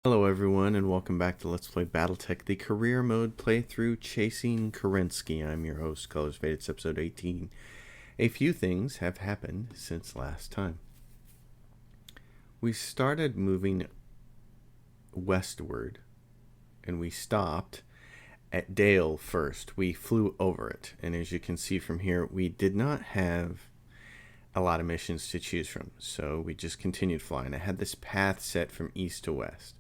Hello everyone and welcome back to Let's Play Battletech, the career mode playthrough chasing Kerensky. I'm your host, Colors Faded. It's episode 18. A few things have happened since last time. We started moving westward and we stopped at Dale first. We flew over it, and as you can see from here, we did not have a lot of missions to choose from, so we just continued flying. I had this path set from east to west.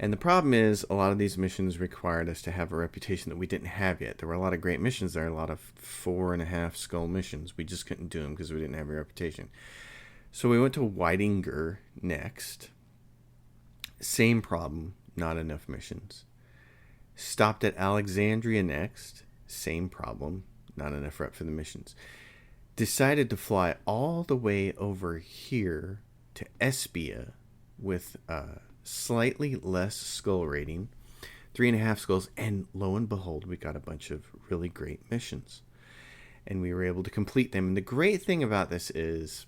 And the problem is, a lot of these missions required us to have a reputation that we didn't have yet. There were a lot of great missions there, a lot of 4.5 skull missions. We just couldn't do them because we didn't have a reputation. So we went to Whitinger next. Same problem, not enough missions. Stopped at Alexandria next. Same problem, not enough rep for the missions. Decided to fly all the way over here to Espia with slightly less skull rating, 3.5 skulls, and lo and behold, we got a bunch of really great missions, and we were able to complete them. And the great thing about this is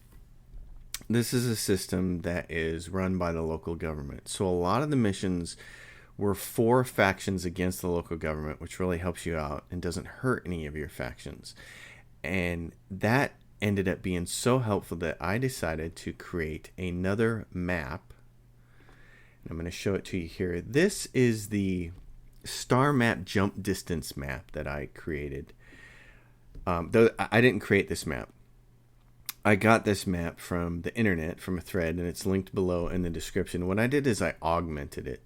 a system that is run by the local government, so a lot of the missions were for factions against the local government, which really helps you out and doesn't hurt any of your factions. And that ended up being so helpful that I decided to create another map. I'm going to show it to you here. This is the star map jump distance map that I created. Though I didn't create this map. I got this map from the internet, from a thread, and it's linked below in the description. What I did is I augmented it.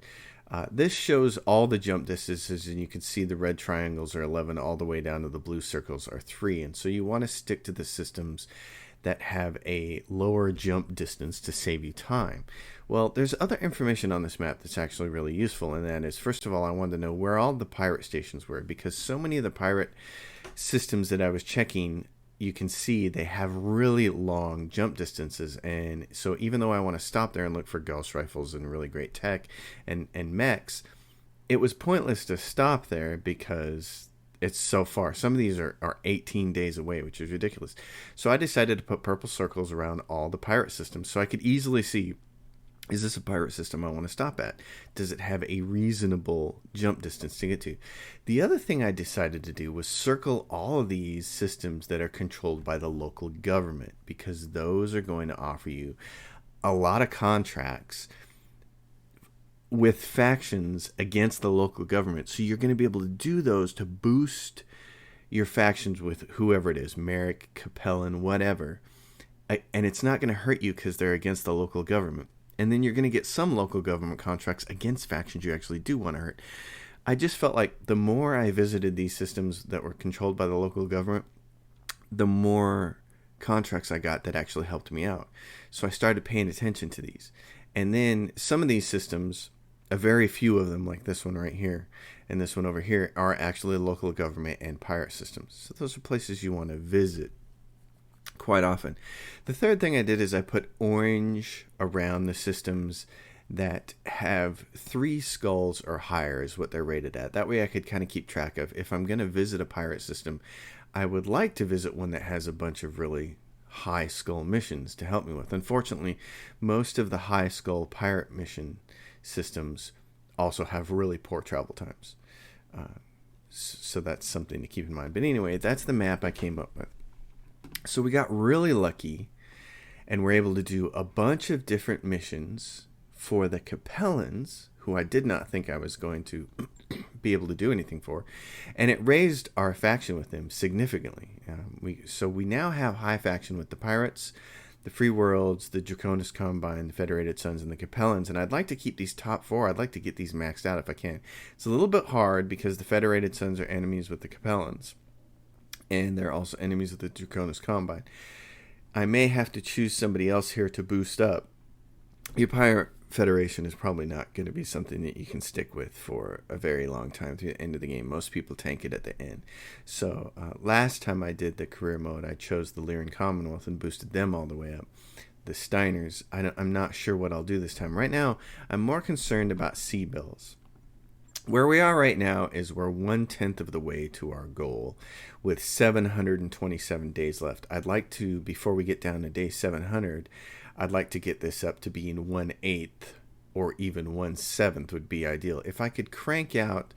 This shows all the jump distances, and you can see the red triangles are 11 all the way down to the blue circles are 3. And so you want to stick to the systems that have a lower jump distance to save you time. Well, there's other information on this map that's actually really useful, and that is, first of all, I wanted to know where all the pirate stations were, because so many of the pirate systems that I was checking, you can see they have really long jump distances. And so even though I want to stop there and look for ghost rifles and really great tech and mechs, it was pointless to stop there because it's so far. Some of these are 18 days away, which is ridiculous. So I decided to put purple circles around all the pirate systems so I could easily see, is this a pirate system I want to stop at? Does it have a reasonable jump distance to get to? The other thing I decided to do was circle all of these systems that are controlled by the local government, because those are going to offer you a lot of contracts with factions against the local government. So you're going to be able to do those to boost your factions with whoever it is, Merrick, Capellan, whatever. And it's not going to hurt you because they're against the local government. And then you're going to get some local government contracts against factions you actually do want to hurt. I just felt like the more I visited these systems that were controlled by the local government, the more contracts I got that actually helped me out. So I started paying attention to these. And then some of these systems, a very few of them, like this one right here and this one over here, are actually local government and pirate systems. So those are places you want to visit quite often. The third thing I did is I put orange around the systems that have 3 skulls or higher is what they're rated at. That way I could kind of keep track of, if I'm going to visit a pirate system, I would like to visit one that has a bunch of really high skull missions to help me with. Unfortunately, most of the high skull pirate mission systems also have really poor travel times. So that's something to keep in mind. But anyway, that's the map I came up with. So we got really lucky and were able to do a bunch of different missions for the Capellans, who I did not think I was going to be able to do anything for. And it raised our faction with them significantly. So we now have high faction with the Pirates, the Free Worlds, the Draconis Combine, the Federated Sons, and the Capellans. And I'd like to keep these top 4. I'd like to get these maxed out if I can. It's a little bit hard because the Federated Sons are enemies with the Capellans, and they're also enemies of the Draconis Combine. I may have to choose somebody else here to boost up. Your Pirate Federation is probably not going to be something that you can stick with for a very long time through the end of the game. Most people tank it at the end. So last time I did the career mode, I chose the Lyran Commonwealth and boosted them all the way up. The Steiners, I'm not sure what I'll do this time. Right now, I'm more concerned about Sea Bills. Where we are right now is we're 1/10 of the way to our goal with 727 days left. I'd like to, before we get down to day 700, I'd like to get this up to being 1/8 or even 1/7 would be ideal. If I could crank out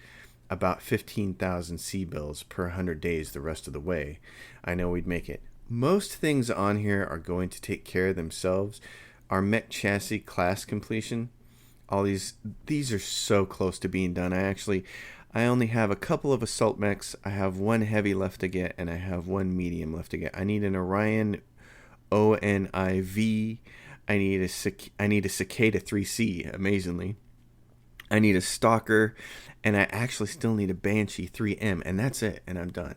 about 15,000 C-bills per 100 days the rest of the way, I know we'd make it. Most things on here are going to take care of themselves. Our mech chassis class completion, all these are so close to being done. I only have a couple of assault mechs. I have one heavy left to get, and I have one medium left to get. I need an Orion ONIV. I need a Cicada 3C, amazingly. I need a Stalker, and I actually still need a Banshee 3M, and that's it, and I'm done.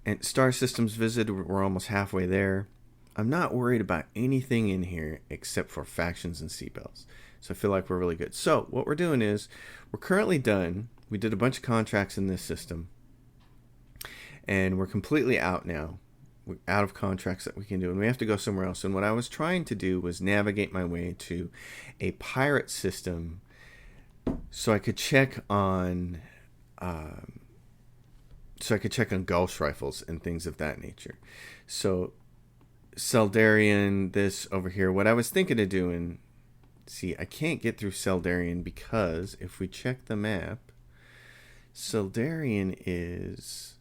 And Star Systems visited, we're almost halfway there. I'm not worried about anything in here except for factions and C-bills. So I feel like we're really good. So what we're doing is, we're currently done. We did a bunch of contracts in this system, and we're completely out now. We're out of contracts that we can do, and we have to go somewhere else. And what I was trying to do was navigate my way to a pirate system so I could check on Gauss rifles and things of that nature. So Seldarian, this over here, what I was thinking of doing, see, I can't get through Seldarian because if we check the map, Seldarian is,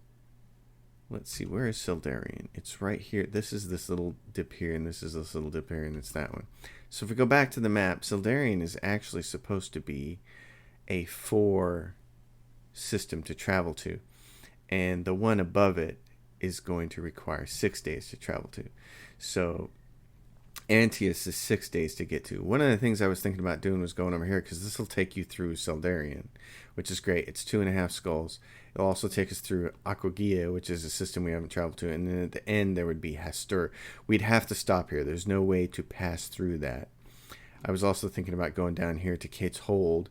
let's see, where is Seldarian? It's right here. This is this little dip here, and this is this little dip here, and it's that one. So if we go back to the map, Seldarian is actually supposed to be a 4 system to travel to, and the one above it is going to require 6 days to travel to. So Antaeus is 6 days to get to. One of the things I was thinking about doing was going over here, because this will take you through Seldarian, which is great. It's 2.5 skulls. It'll also take us through Aquagia, which is a system we haven't traveled to, and then at the end there would be Hastur. We'd have to stop here. There's no way to pass through that. I was also thinking about going down here to Kate's Hold.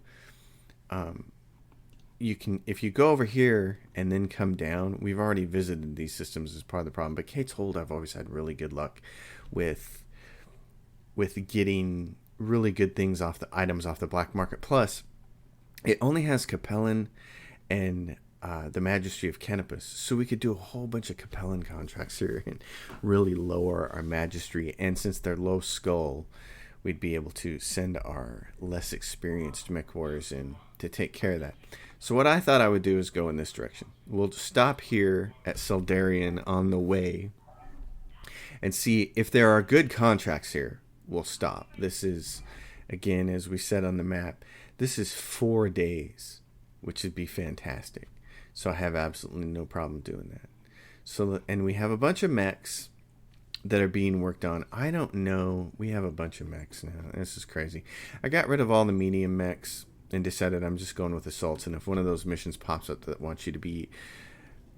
You can, if you go over here and then come down, we've already visited these systems as part of the problem, but Kate's Hold I've always had really good luck with getting really good things off the items off the black market. Plus, it only has Capellan and the Magistry of Canopus, so we could do a whole bunch of Capellan contracts here and really lower our Magistry. And since they're low skull, we'd be able to send our less experienced mech warriors in to take care of that. So what I thought I would do is go in this direction. We'll stop here at Seldarian on the way and see if there are good contracts here. We'll stop. This is, again, as we said on the map, this is 4 days, which would be fantastic. So I have absolutely no problem doing that. So, and we have a bunch of mechs that are being worked on. I don't know. We have a bunch of mechs now. This is crazy. I got rid of all the medium mechs and decided I'm just going with assaults. And if one of those missions pops up that wants you to be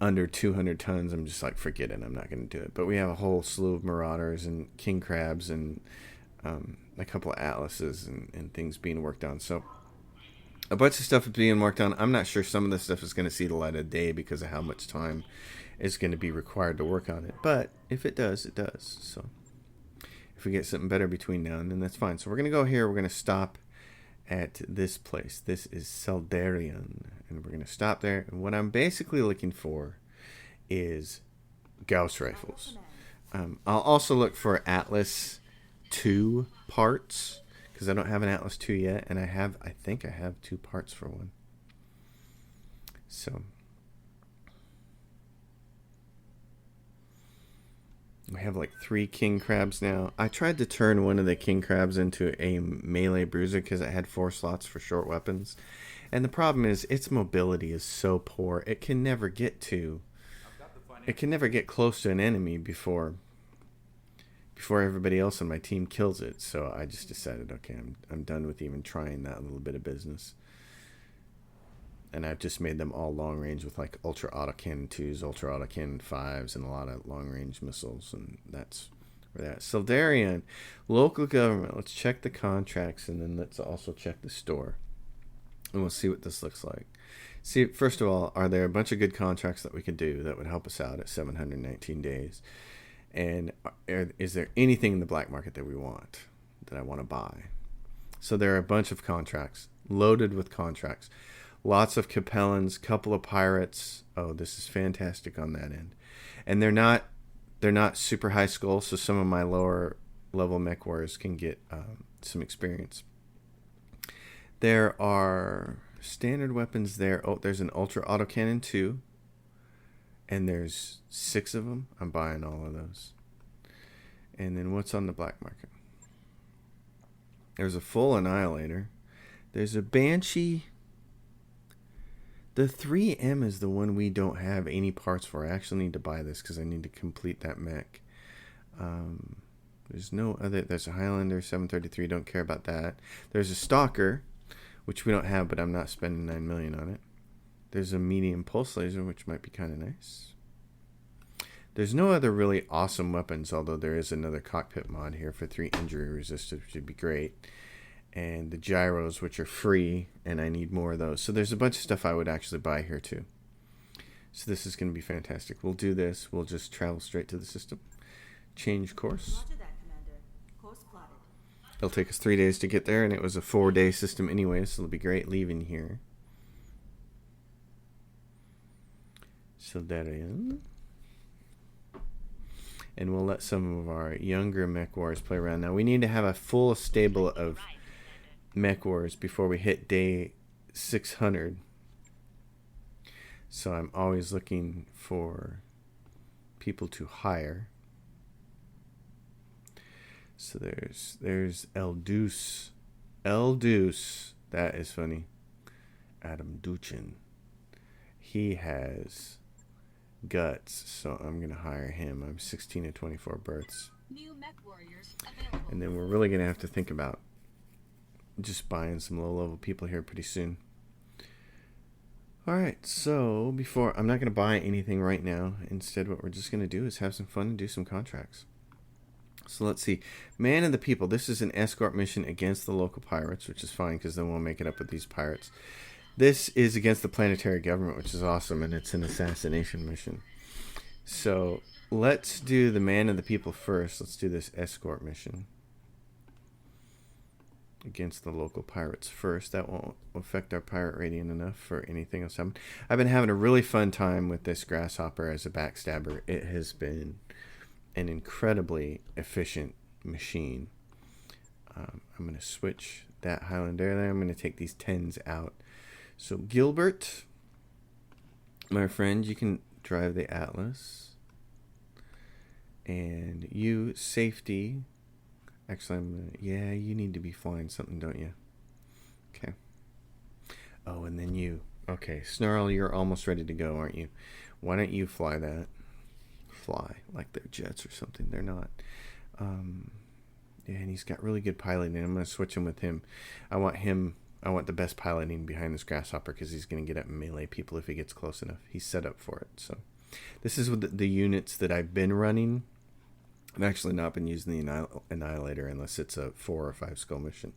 under 200 tons, I'm just like, forget it. I'm not going to do it. But we have a whole slew of Marauders and King Crabs and a couple of Atlases and things being worked on. So a bunch of stuff is being worked on. I'm not sure some of this stuff is going to see the light of day because of how much time is going to be required to work on it. But if it does, it does. So if we get something better between now and then, that's fine. So we're going to go here. We're going to stop at this place. This is Seldarian. And we're going to stop there. And what I'm basically looking for is Gauss rifles. I'll also look for Atlas 2 parts, because I don't have an Atlas 2 yet, and I think I have 2 parts for one. So we have like 3 King Crabs now. I tried to turn one of the King Crabs into a melee bruiser because it had 4 slots for short weapons, and the problem is its mobility is so poor. It can never get close to an enemy before everybody else on my team kills it. So I just decided, okay, I'm done with even trying that little bit of business. And I've just made them all long range with like ultra autocannon 2s, ultra autocannon 5s, and a lot of long range missiles. And that's where that. Seldarian, local government. Let's check the contracts, and then let's also check the store. And we'll see what this looks like. See, first of all, are there a bunch of good contracts that we could do that would help us out at 719 days? And is there anything in the black market that we want, that I want to buy? So there are a bunch of contracts, loaded with contracts. Lots of Capellans, couple of pirates. Oh, this is fantastic on that end. And they're not super high skull, so some of my lower level mech warriors can get some experience. There are standard weapons there. Oh, there's an ultra autocannon too. And there's 6 of them. I'm buying all of those. And then what's on the black market? There's a full annihilator. There's a Banshee. The 3M is the one we don't have any parts for. I actually need to buy this because I need to complete that mech. There's no other. There's a Highlander 733. Don't care about that. There's a Stalker, which we don't have, but I'm not spending 9 million on it. There's a medium pulse laser, which might be kind of nice. There's no other really awesome weapons, although there is another cockpit mod here for 3 injury resistance, which would be great. And the gyros, which are free, and I need more of those. So there's a bunch of stuff I would actually buy here too. So this is going to be fantastic. We'll do this. We'll just travel straight to the system. Change course. Roger that, Commander. Course plotted. It'll take us 3 days to get there, and it was a 4-day system anyway, so it'll be great leaving here. Sildarian. And we'll let some of our younger mech wars play around. Now we need to have a full stable of mech wars before we hit day 600. So I'm always looking for people to hire. So there's El Deuce. El Deuce. That is funny. Adam Duchin. He has guts, so I'm going to hire him. I'm 16 to 24 births. New mech warriors available. And then we're really going to have to think about just buying some low-level people here pretty soon. Alright, so I'm not going to buy anything right now. Instead, what we're just going to do is have some fun and do some contracts. So let's see. Man of the People. This is an escort mission against the local pirates, which is fine because then we'll make it up with these pirates. This is against the planetary government, which is awesome, and it's an assassination mission. So let's do the Man of the People first. Let's do this escort mission against the local pirates first. That won't affect our pirate rating enough for anything else happening. I've been having a really fun time with this Grasshopper as a backstabber. It has been an incredibly efficient machine. I'm going to switch that Highlander there. I'm going to take these 10s out. So Gilbert, my friend, you can drive the Atlas. And you, Safety. Actually, yeah, you need to be flying something, don't you? Okay. Oh, and then you. Okay, Snarl, you're almost ready to go, aren't you? Why don't you fly that? Fly, like they're jets or something. They're not. Yeah, and he's got really good piloting. I'm going to switch him with him. I want the best piloting behind this Grasshopper because he's going to get up and melee people if he gets close enough. He's set up for it. So this is with the units that I've been running. I've actually not been using the Annihilator unless it's a 4 or 5 skull mission.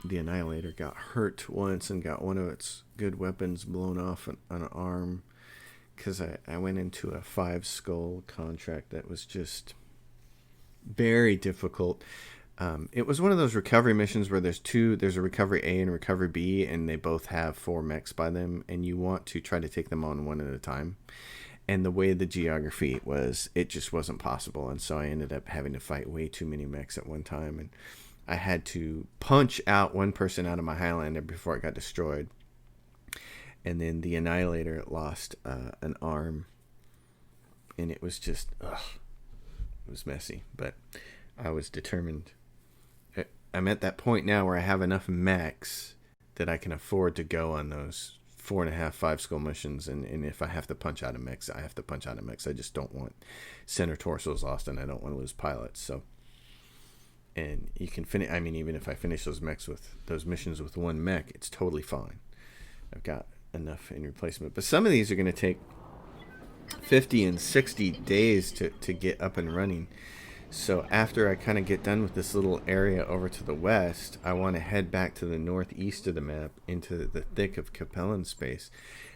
The Annihilator got hurt once and got one of its good weapons blown off on an arm because I went into a 5 skull contract that was just very difficult. It was one of those recovery missions where there's a recovery A and a recovery B, and they both have 4 mechs by them, and you want to try to take them on one at a time. And the way the geography was, it just wasn't possible, and so I ended up having to fight way too many mechs at one time, and I had to punch out one person out of my Highlander before it got destroyed. And then the Annihilator lost an arm, and it was just, it was messy, but I was determined. I'm at that point now where I have enough mechs that I can afford to go on those 4.5, 5 skull missions, and if I have to punch out of mechs, I have to punch out of mechs. I just don't want center torsos lost, and I don't want to lose pilots. So, and you can finish. I mean, even if I finish those missions with 1 mech, it's totally fine. I've got enough in replacement. But some of these are going to take 50 and 60 days to get up and running. So after I kind of get done with this little area over to the west, I want to head back to the northeast of the map into the thick of Capellan space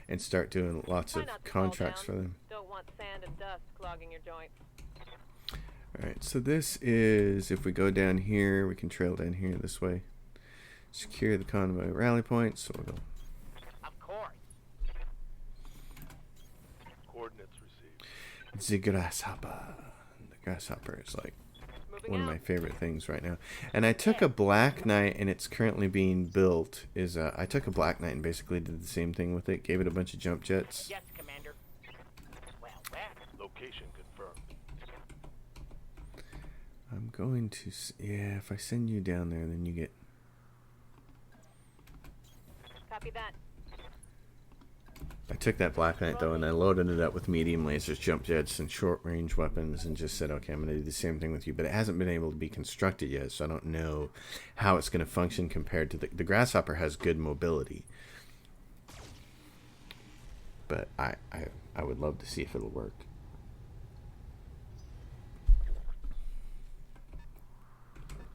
and start doing lots of contracts for them. Don't want sand and dust clogging your joints. Alright, so this is, if we go down here, we can trail down here this way. Secure the convoy rally point, so we'll go. Of course. Coordinates received. The Grasshopper. The Grasshopper is like one of my favorite things right now. And I took a Black Knight, and it's currently being built. I took a Black Knight and basically did the same thing with it. Gave it a bunch of jump jets. Yes, Commander. Well, Location confirmed. I'm going to... Yeah, if I send you down there, then you get... copy that. I took that Black Knight, though, and I loaded it up with medium lasers, jump jets, and short-range weapons, and just said, okay, I'm going to do the same thing with you. But it hasn't been able to be constructed yet, so I don't know how it's going to function compared to... The Grasshopper has good mobility. But I would love to see if it'll work.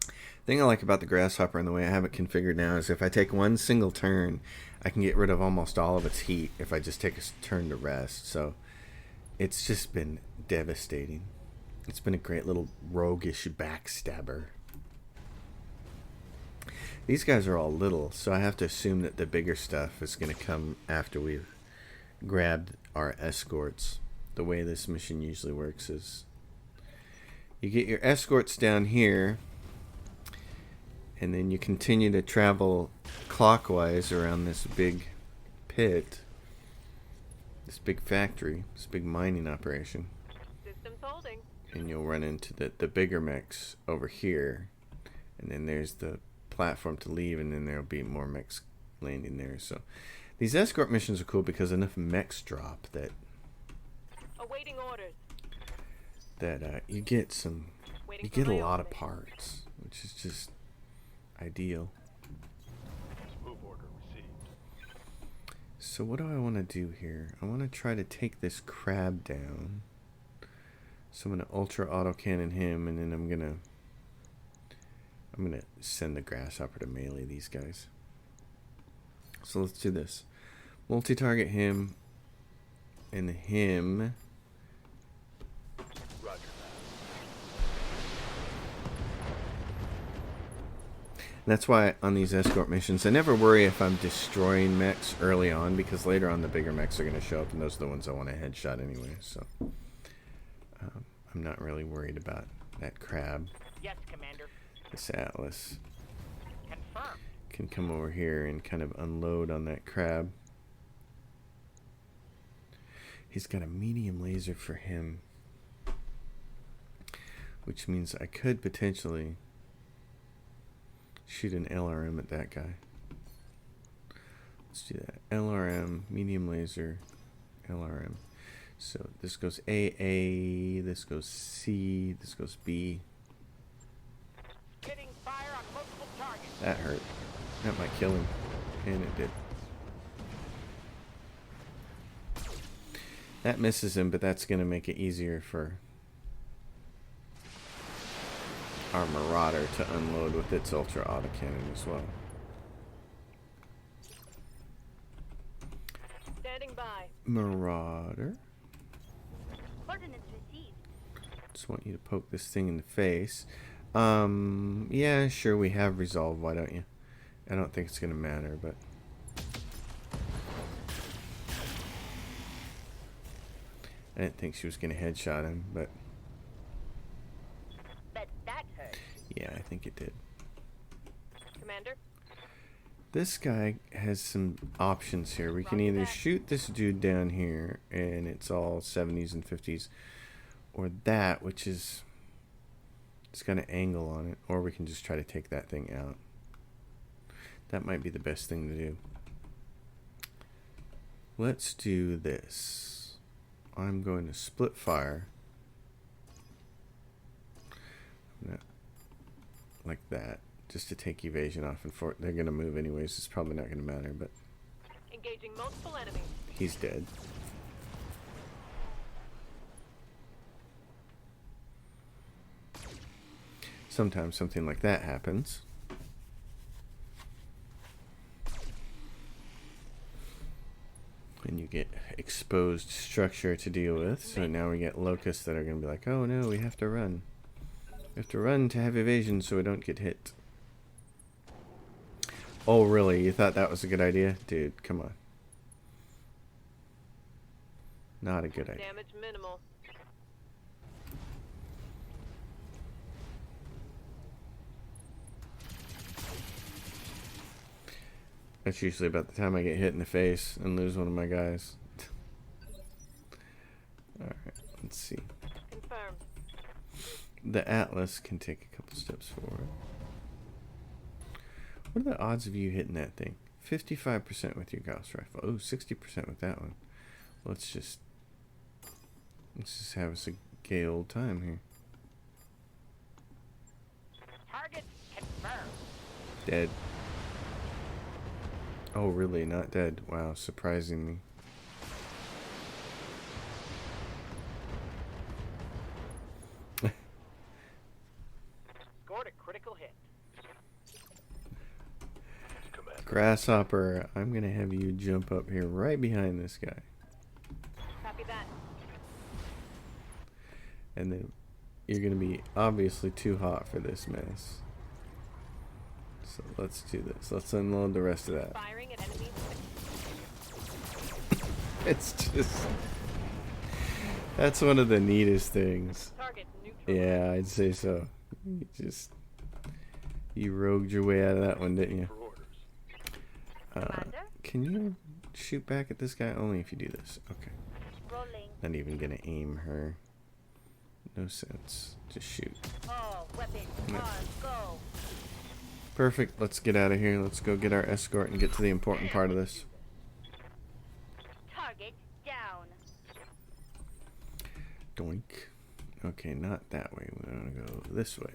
The thing I like about the Grasshopper and the way I have it configured now is if I take one single turn, I can get rid of almost all of its heat if I just take a turn to rest. So it's just been devastating. It's been a great little roguish backstabber. These guys are all little, so I have to assume that the bigger stuff is going to come after we've grabbed our escorts. The way this mission usually works is you get your escorts down here, and then you continue to travel clockwise around this big pit, this big factory, this big mining operation. Systems holding. And you'll run into the bigger mechs over here. And then there's the platform to leave, and then there'll be more mechs landing there. So these escort missions are cool because enough mechs drop that Awaiting orders. you get some, Waiting you for get a my lot of orders. parts, which is just ideal. Move order received. So what do I want to do here? I want to try to take this crab down. So I'm going to ultra autocannon him, and then I'm going to send the Grasshopper to melee these guys. So let's do this. Multi-target him and him. Roger that. That's why on these escort missions, I never worry if I'm destroying mechs early on, because later on the bigger mechs are going to show up, and those are the ones I want to headshot anyway. So I'm not really worried about that crab. Yes, Commander. This Atlas Confirm. can come over here and kind of unload on that crab. He's got a medium laser for him, which means I could potentially shoot an LRM at that guy. Let's do that. LRM, medium laser, LRM. So this goes AA, this goes C, this goes B. Hitting fire on multiple targets. That hurt. That might kill him. And it did. That misses him, but that's going to make it easier for our Marauder to unload with its ultra autocannon as well. Standing by. Marauder. Coordinates received. Just want you to poke this thing in the face. Yeah, sure, we have resolve. Why don't you? I don't think it's going to matter, but... I didn't think she was going to headshot him, but... Bet that hurt. Yeah, I think it did. Commander. This guy has some options here. We can either shoot this dude down here, and it's all 70s and 50s, or that, which is... It's got an angle on it, or we can just try to take that thing out. That might be the best thing to do. Let's do this. I'm going to split fire. Like that. Just to take evasion off, and they're going to move anyways. It's probably not going to matter, but Engaging multiple enemies. he's dead. Sometimes something like that happens. And you get exposed structure to deal with. So now we get locusts that are going to be like, oh no, we have to run. We have to run to have evasion so we don't get hit. Oh really? You thought that was a good idea? Dude, come on. Not a good idea. Damage minimal. That's usually about the time I get hit in the face and lose one of my guys. Alright, let's see. Confirmed. The Atlas can take a couple steps forward. What are the odds of you hitting that thing? 55% with your Gauss rifle. Oh, 60% with that one. Let's just have us a gay old time here. Target confirmed. Dead. Oh, really? Not dead. Wow, surprising me. Scored a critical hit. Commander. Grasshopper, I'm gonna have you jump up here right behind this guy. Copy that. And then you're gonna be obviously too hot for this mess. So let's do this. Let's unload the rest of that. Firing at enemies. It's just... That's one of the neatest things. Target neutral. Yeah, I'd say so. You rogued your way out of that one, didn't you? For orders. Commander? Can you shoot back at this guy? Only if you do this. Okay. Rolling. Not even gonna aim her. No sense. Just shoot. All weapons No. on go. Perfect. Let's get out of here. Let's go get our escort and get to the important part of this. Target down. Doink. Okay, not that way. We want to go this way.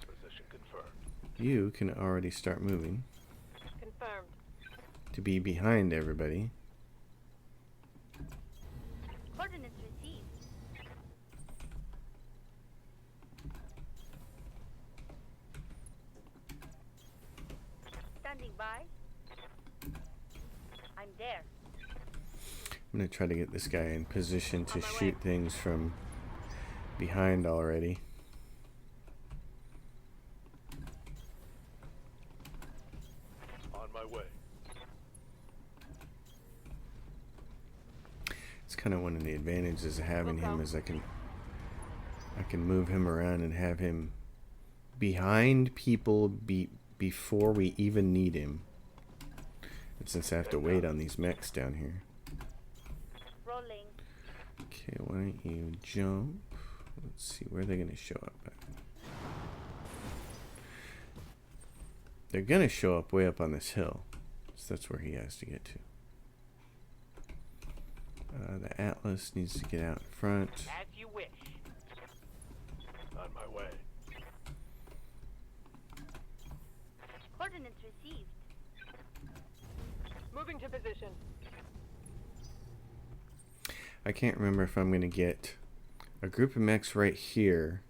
Position confirmed. You can already start moving Confirmed. to be behind everybody. Coordinates received. Standing by. I'm there. I'm going to try to get this guy in position to On my shoot way. things from behind already. On my way. It's kind of one of the advantages of having Look him out. is I can move him around and have him behind people before we even need him. And since I have to wait on these mechs down here. Rolling. Okay, why don't you jump? Let's see, where are they going to show up at? They're going to show up way up on this hill. So that's where he has to get to. The Atlas needs to get out in front. As you wish. On my way. Coordinates received. Moving to position. I can't remember if I'm going to get a group of mechs right here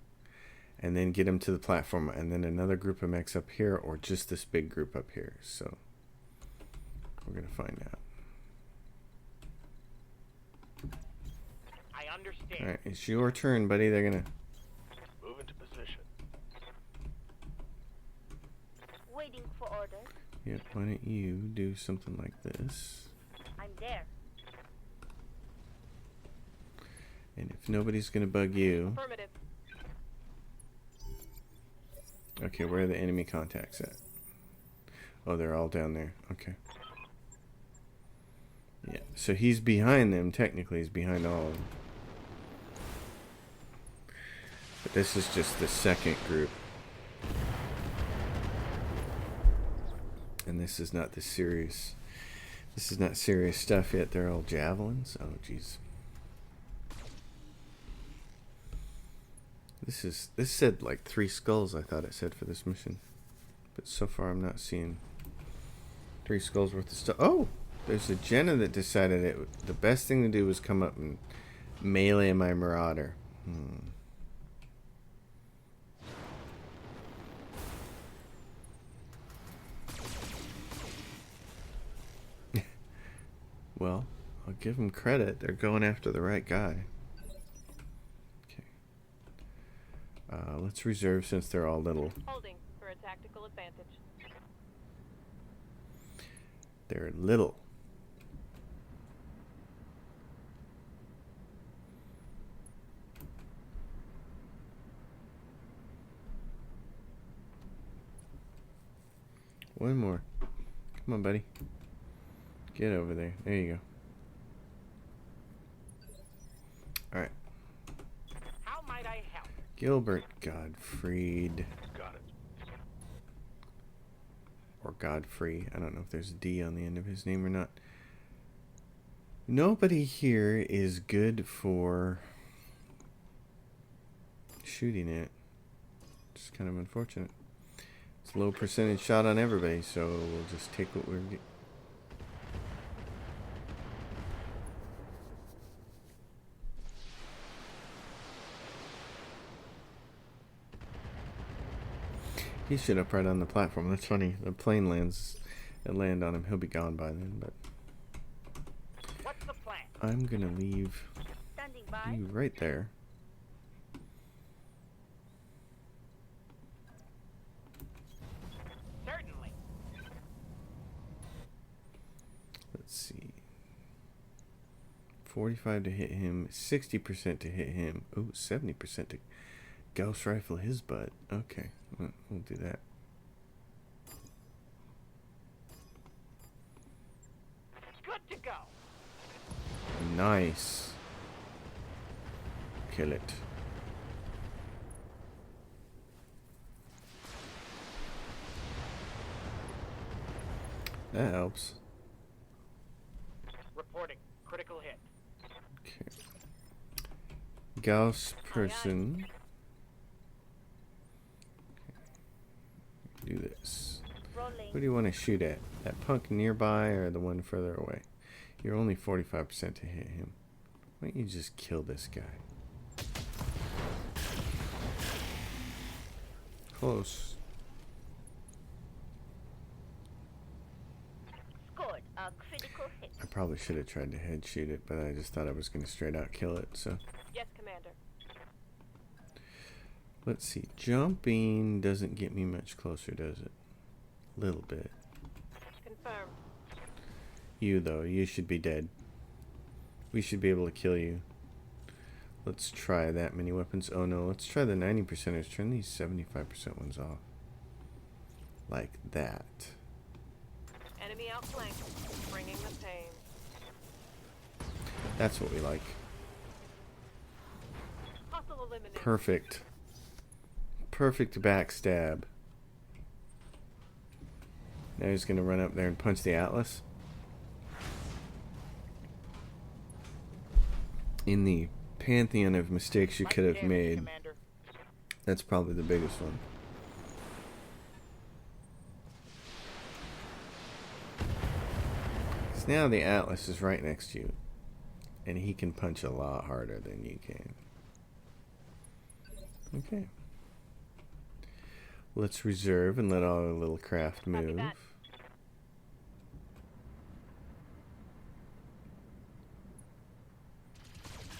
and then get them to the platform and then another group of mechs up here or just this big group up here. So we're going to find out. I understand. All right, it's your turn, buddy. They're going to... Move into position. Waiting for orders. Yeah, why don't you do something like this? I'm there. And if nobody's going to bug you... Affirmative. Okay, where are the enemy contacts at? Oh, they're all down there. Okay. Yeah, so he's behind them. Technically, he's behind all of them. But this is just the second group. And this is not the serious... This is not serious stuff yet. They're all javelins. Oh, jeez. This said like 3 skulls, I thought it said for this mission. But so far I'm not seeing 3 skulls worth of stuff. Oh! There's a Jenna that decided the best thing to do was come up and melee my Marauder. Well, I'll give them credit. They're going after the right guy. Okay. Let's reserve since they're all little. Holding for a tactical advantage. They're little. one more. Come on, buddy. Get over there. There you go. Alright. How might I help? Gilbert Gottfried. Got it. Or Godfrey. I don't know if there's a D on the end of his name or not. Nobody here is good for shooting it. It's kind of unfortunate. It's a low percentage shot on everybody, so we'll just take what we're getting. He should up right on the platform. That's funny. The plane land on him. He'll be gone by then, but What's the plan? I'm gonna leave Standing by. you right there. Certainly. Let's see. 45 to hit him, 60% to hit him. Oh, 70% to Gauss rifle his butt. Okay, we'll do that. Good to go. Nice. Kill it. That helps. Reporting. Critical hit. Okay. Gauss person. Okay. Do this. Rolling. Who do you want to shoot at? That punk nearby or the one further away? You're only 45% to hit him. Why don't you just kill this guy? Close. Scored a critical hit. I probably should have tried to head shoot it, but I just thought I was going to straight out kill it, so. Yes, Commander. Let's see. Jumping doesn't get me much closer, does it? A little bit. Confirmed. You, though, you should be dead. We should be able to kill you. Let's try that many weapons. Oh no, let's try the 90%ers. Turn these 75% ones off. Like that. Enemy outflanked. Bringing the pain. That's what we like. Hostile eliminated. Perfect. Perfect backstab. Now he's going to run up there and punch the Atlas. In the pantheon of mistakes you could have made, Commander. that's probably the biggest one. So now the Atlas is right next to you, and he can punch a lot harder than you can. Okay. Let's reserve and let our little craft move. that.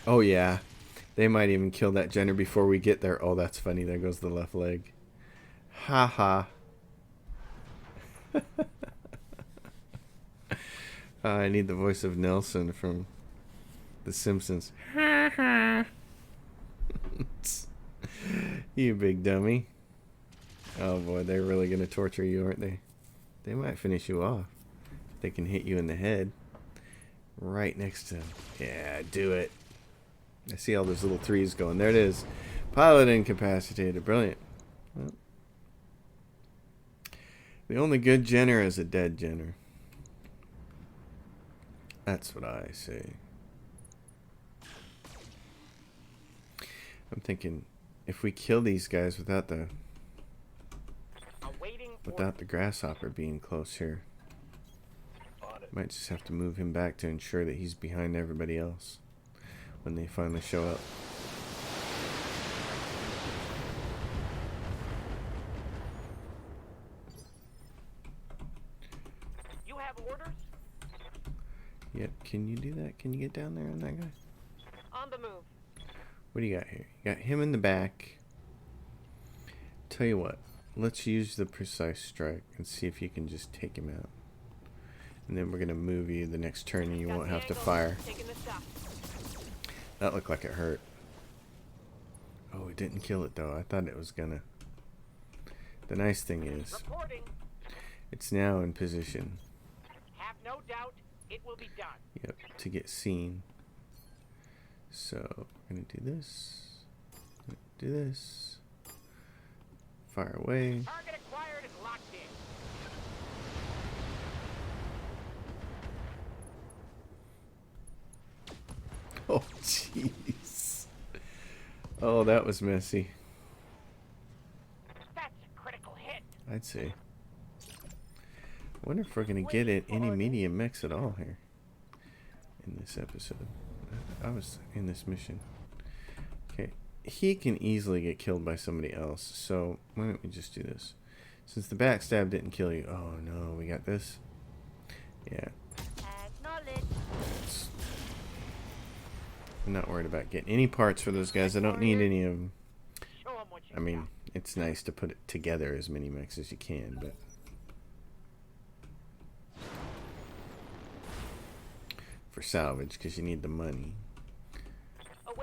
Oh yeah, they might even kill that Jenner before we get there. Oh, that's funny. There goes the left leg. Ha ha. I need the voice of Nelson from The Simpsons. Ha ha. You big dummy. Oh boy, they're really gonna torture you, aren't they? They might finish you off. They can hit you in the head. Right next to him. Yeah, do it. I see all those little threes going. There it is. Pilot incapacitated. Brilliant. Well, the only good Jenner is a dead Jenner. That's what I say. I'm thinking, if we kill these guys without the grasshopper being close here, On it. might just have to move him back to ensure that he's behind everybody else when they finally show up. You have orders? Yep, can you do that? Can you get down there on that guy? On the move. What do you got here? You got him in the back. Tell you what, let's use the precise strike and see if you can just take him out. And then we're going to move you the next turn and you Got won't the have to angle. fire. Taking the shot. That looked like it hurt. Oh, it didn't kill it though. I thought it was gonna. The nice thing is, Reporting. It's now in position. Have no doubt it will be done. Yep, to get seen. So we're gonna do this. Do this. Fire away. Target acquired and locked in. Oh, jeez. Oh, that was messy. That's a critical hit. I'd say. I wonder if we're gonna get it any medium mechs at all here in this episode. I was in this mission. Okay, he can easily get killed by somebody else, so why don't we just do this? Since the backstab didn't kill you. Oh no, we got this. Yeah. Acknowledge. I'm not worried about getting any parts for those guys. I don't need any of them. Show 'em what you I mean, it's nice to put it together as many mechs as you can, but for salvage, because you need the money.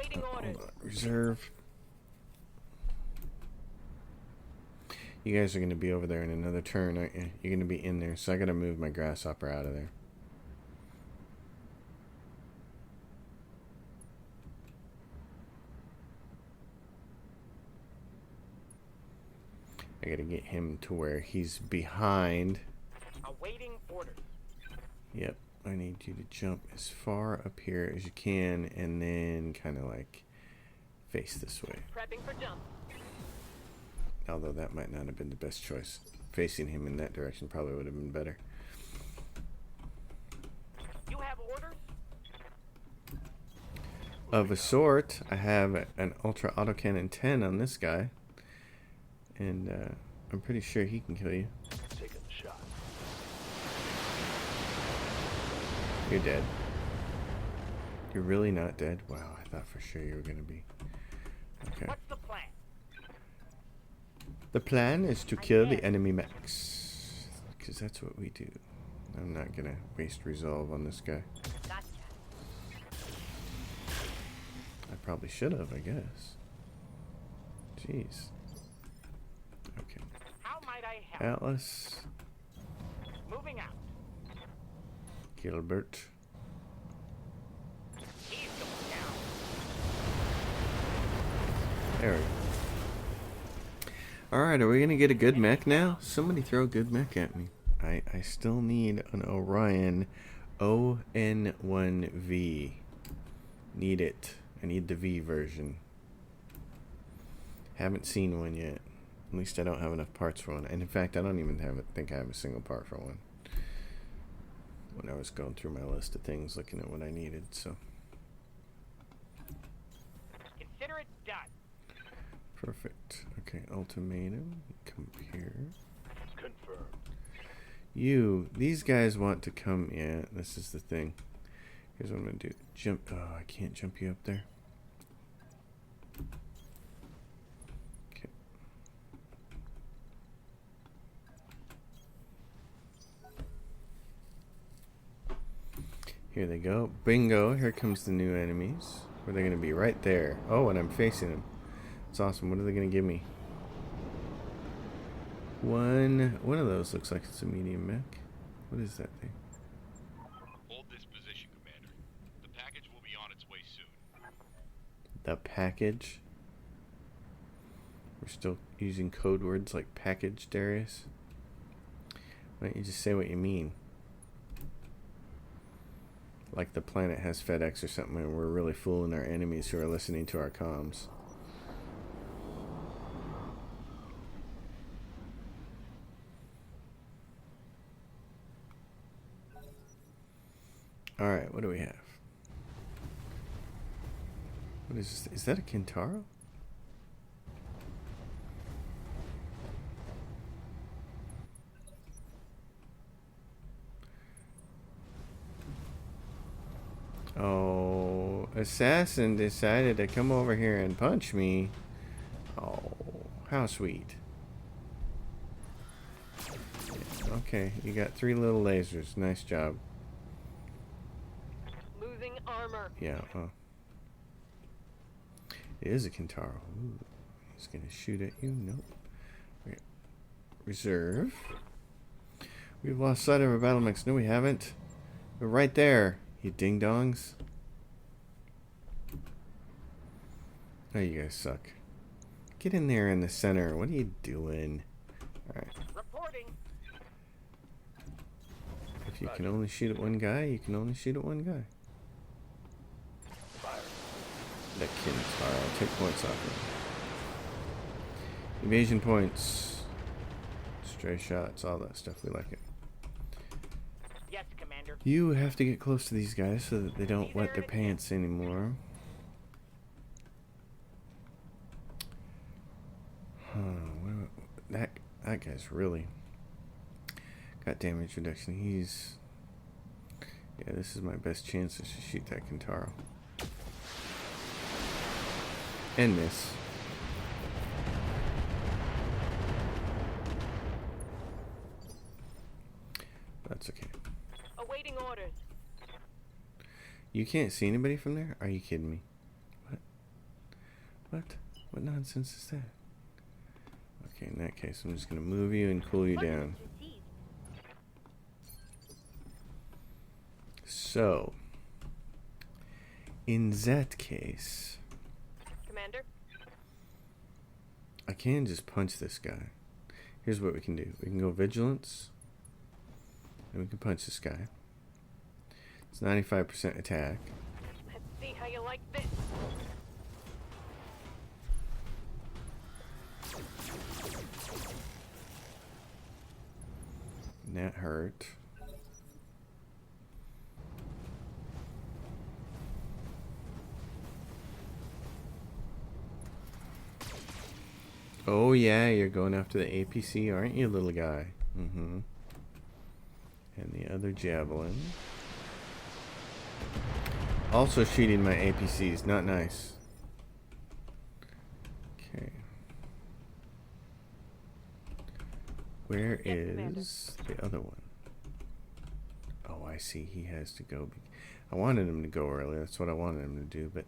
awaiting orders. Hold on. Reserve. You guys are going to be over there in another turn, aren't you? You're going to be in there, so I got to move my grasshopper out of there. I got to get him to where he's behind. Awaiting orders. Yep. I need you to jump as far up here as you can and then kind of like face this way. Prepping for jump. Although that might not have been the best choice. Facing him in that direction probably would have been better. You have orders? Of a sort, I have an Ultra Autocannon 10 on this guy. And I'm pretty sure he can kill you. Taking the shot. You're dead. You're really not dead? Wow, I thought for sure you were going to be. Okay. What's the plan? The plan is to kill the enemy mechs. Because that's what we do. I'm not going to waste resolve on this guy. Gotcha. I probably should have, I guess. Jeez. Okay. How might I help? Atlas. Moving out. Gilbert. He's going down. There we go. Alright, are we going to get a good mech now? Somebody throw a good mech at me. I still need an Orion ON1V. Need it. I need the V version. Haven't seen one yet. At least I don't have enough parts for one. And in fact, I don't even think I have a single part for one. When I was going through my list of things, looking at what I needed, so. Consider it done. Perfect. Okay, ultimatum. Come up here. Confirmed. These guys want to come. Yeah, this is the thing. Here's what I'm going to do. Jump. Oh, I can't jump you up there. Okay. Here they go. Bingo. Here comes the new enemies. Where they're going to be right there. Oh, and I'm facing them. It's awesome. What are they going to give me? One of those looks like it's a medium mech. What is that thing? Hold this position, Commander. The package will be on its way soon. The package? We're still using code words like package, Darius. Why don't you just say what you mean? Like the planet has FedEx or something, and we're really fooling our enemies who are listening to our comms. Alright, what do we have? What is this? Is that a Kintaro? Oh, assassin decided to come over here and punch me. Oh, how sweet. Okay, you got 3 little lasers. Nice job. Losing armor. Yeah, it is a Kintaro. Ooh, he's gonna shoot at you. Nope. Okay. Reserve. We've lost sight of our battle mechs. No, we haven't. We're right there, you ding-dongs. Oh, you guys suck. Get in there in the center. What are you doing? Alright. Reporting. If you can only shoot at one guy, you can only shoot at one guy. Fire. That Kintaro. Take points off him. Evasion points. Stray shots. All that stuff. We like it. Yes, Commander. You have to get close to these guys so that they don't wet their pants anymore. That guy's really got damage reduction. He's... Yeah, this is my best chance to shoot that Kintaro. And miss. That's okay. Awaiting orders. You can't see anybody from there? Are you kidding me? What? What nonsense is that? Okay, in that case, I'm just going to move you and cool you down. Received. So, in that case, Commander. I can just punch this guy. Here's what we can do. We can go Vigilance, and we can punch this guy. It's 95% attack. Let's see how you like this. And that hurt. Oh yeah, you're going after the APC, aren't you, little guy? Mm-hmm. And the other javelin. Also shooting my APCs, not nice. Okay. Where is the other one? Oh, I see. He has to go. I wanted him to go early. That's what I wanted him to do, but...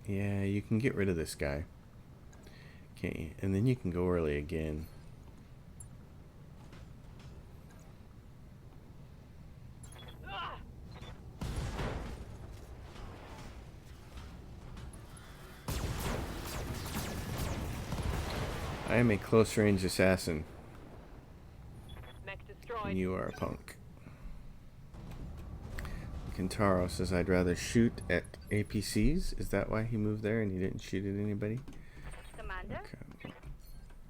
Yeah, you can get rid of this guy. Can't you? And then you can go early again. I am a close-range assassin, Mech destroyed. and you are a punk. Kintaro says I'd rather shoot at APCs. Is that why he moved there and he didn't shoot at anybody? Commander. Okay.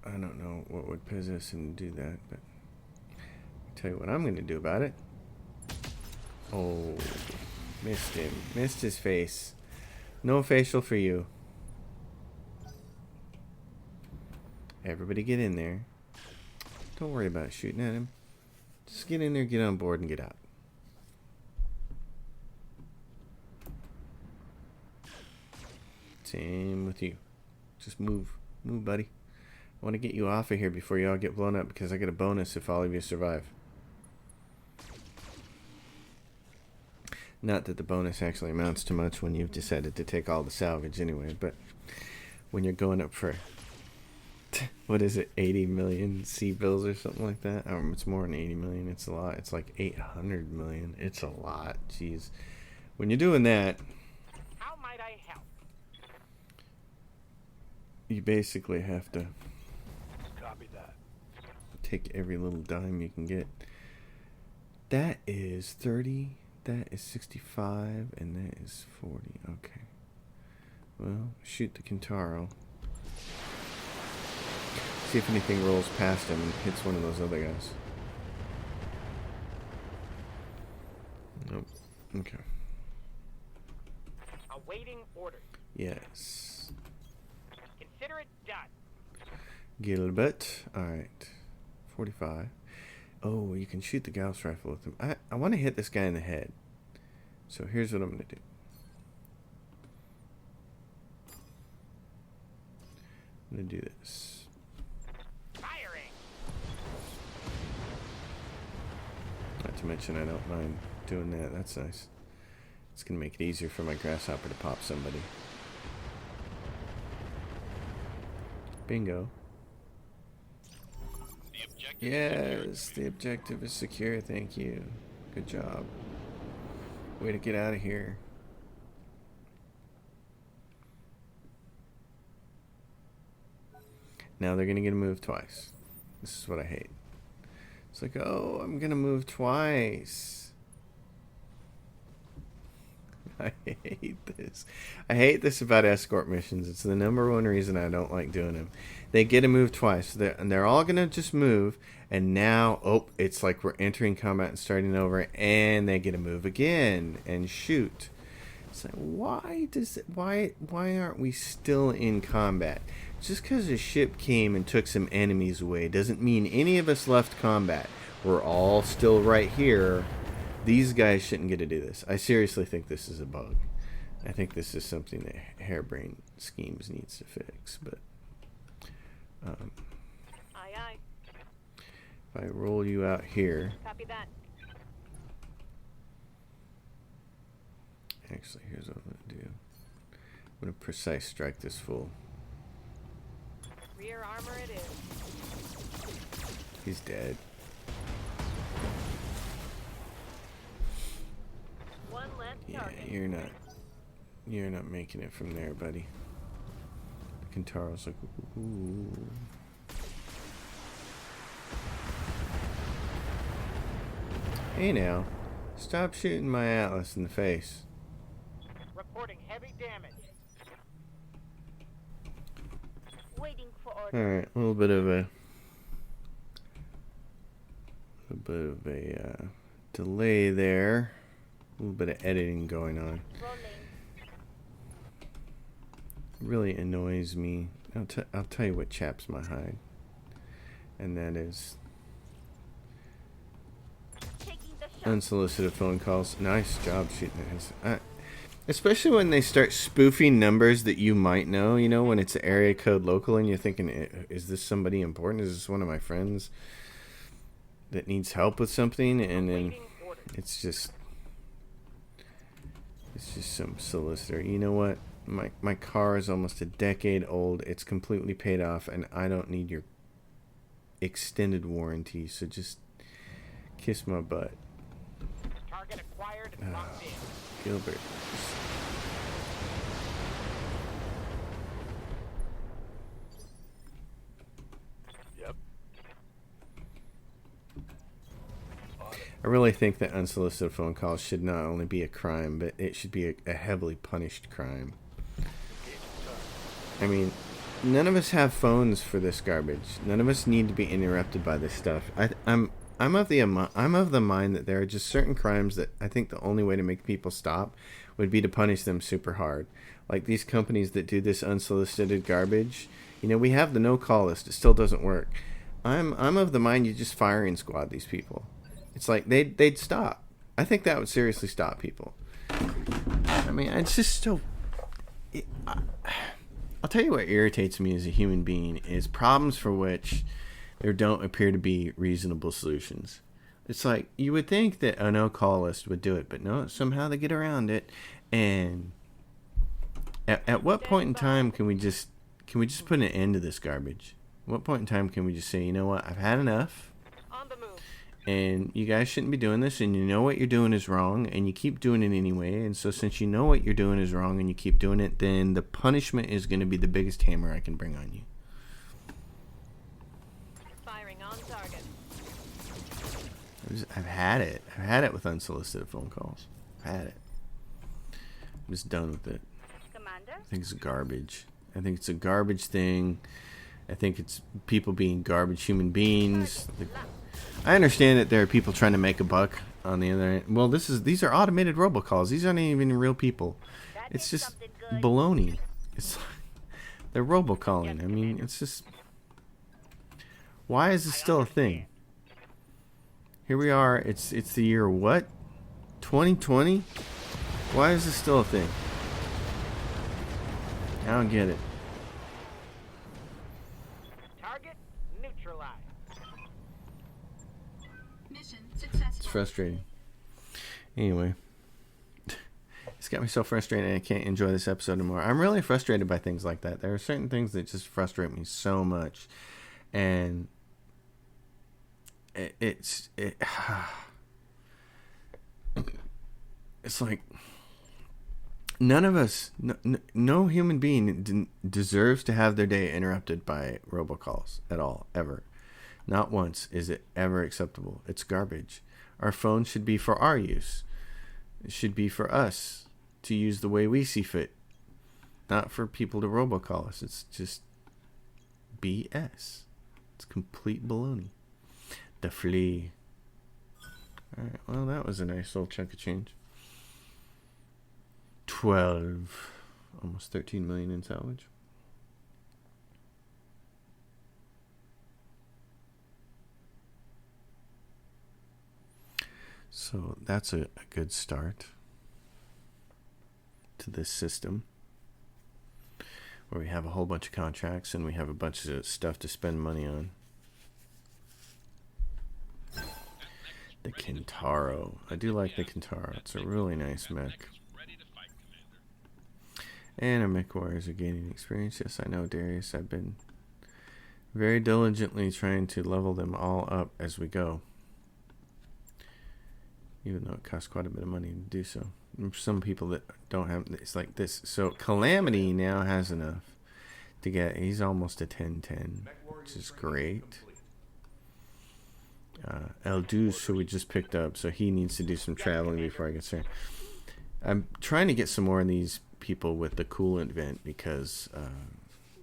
I don't know what would possess him to do that, but I'll tell you what I'm going to do about it. Oh, missed him. Missed his face. No facial for you. Everybody get in there. Don't worry about shooting at him. Just get in there, get on board, and get out. Same with you. Just move. Move, buddy. I want to get you off of here before you all get blown up because I get a bonus if all of you survive. Not that the bonus actually amounts to much when you've decided to take all the salvage anyway, but when you're going up for, what is it, 80 million C-bills or something like that? It's more than 80 million. It's a lot. It's like 800 million. It's a lot. Jeez. When you're doing that, How might I help? you basically have to Copy that. take every little dime you can get. That is 30, that is 65, and that is 40. Okay. Well, shoot the Kintaro. See if anything rolls past him and hits one of those other guys. Nope. Okay. Awaiting orders. Yes. Consider it done. Gilbert. Alright. 45. Oh, you can shoot the Gauss rifle with him. I want to hit this guy in the head. So here's what I'm going to do. I'm going to do this. Firing. Not to mention I don't mind doing that. That's nice. It's going to make it easier for my grasshopper to pop somebody. Bingo. The objective is Yes, secured. the objective is secure. Thank you. Good job. Way to get out of here. Now they're going to get a move twice. This is what I hate. It's like, oh, I'm going to move twice. I hate this. I hate this about escort missions. It's the number one reason I don't like doing them. They get to move twice. They're all going to just move. And now, oh, it's like we're entering combat and starting over. And they get to move again and shoot. It's like, why aren't we still in combat? Just because a ship came and took some enemies away doesn't mean any of us left combat. We're all still right here. These guys shouldn't get to do this. I seriously think this is a bug. I think this is something that Harebrained Schemes needs to fix. But Aye, aye. if I roll you out here, Copy that. actually, here's what I'm going to do. I'm going to precise strike this fool. Rear armor it is. He's dead. One less Yeah, target. you're not making it from there, buddy. Kintaro's like, ooh. Hey now, stop shooting my Atlas in the face. Reporting heavy damage. Waiting for orders. Alright, a little bit of a delay there. A little bit of editing going on. Rolling. Really annoys me. I'll tell you what chaps my hide. And that is Taking the shot. unsolicited phone calls. Nice job shooting it. Especially when they start spoofing numbers that you might know. You know, when it's an area code local and you're thinking, is this somebody important? Is this one of my friends that needs help with something? And then Awaiting orders. it's just some solicitor. You know what? My car is almost a decade old. It's completely paid off, and I don't need your extended warranty. So just kiss my butt, Target acquired and locked in. Gilbert. Yep. I really think that unsolicited phone calls should not only be a crime, but it should be a heavily punished crime. I mean, none of us have phones for this garbage. None of us need to be interrupted by this stuff. I'm of the mind that there are just certain crimes that I think the only way to make people stop would be to punish them super hard. Like these companies that do this unsolicited garbage. You know, we have the no call list. It still doesn't work. I'm of the mind you just firing squad these people. It's like they'd stop. I think that would seriously stop people. I mean, it's just so. I'll tell you what irritates me as a human being is problems for which there don't appear to be reasonable solutions. It's like you would think that a no-call list would do it, but no, somehow they get around it. And at what point in time can we just put an end to this garbage? At what point in time can we just say, you know what, I've had enough, On the move. and you guys shouldn't be doing this, and you know what you're doing is wrong, and you keep doing it anyway, and so since you know what you're doing is wrong and you keep doing it, then the punishment is going to be the biggest hammer I can bring on you. Firing on target. I've had it. I've had it with unsolicited phone calls. I've had it. I'm just done with it. Commander? I think it's garbage. I think it's a garbage thing. I think it's people being garbage human beings. I understand that there are people trying to make a buck on the other end. Well, these are automated robocalls. These aren't even real people. That It's is just something good. baloney. It's like they're robocalling. I mean, it's just. Why is this still a thing? Here we are. It's the year what? 2020? Why is this still a thing? I don't get it. Target neutralized. Mission successful. It's frustrating. Anyway, It's got me so frustrated I can't enjoy this episode anymore. I'm really frustrated by things like that. There are certain things that just frustrate me so much. And it's like none of us, no human being deserves to have their day interrupted by robocalls at all, ever. Not once is it ever acceptable. It's garbage. Our phones should be for our use. It should be for us to use the way we see fit, not for people to robocall us. It's just BS. It's complete baloney. The flea. Alright, well, that was a nice little chunk of change. 12, almost 13 million in salvage. So that's a good start to this system, where we have a whole bunch of contracts and we have a bunch of stuff to spend money on. The Kintaro. I do like the Kintaro. It's a really nice mech. And our mech warriors are gaining experience. Yes, I know, Darius. I've been very diligently trying to level them all up as we go, even though it costs quite a bit of money to do so. Some people that don't have, it's like this. So Calamity now has enough to get, he's almost a 10-10, which is great. Eldus, who we just picked up, so he needs to do some traveling before I get there. I'm trying to get some more of these people with the coolant vent, because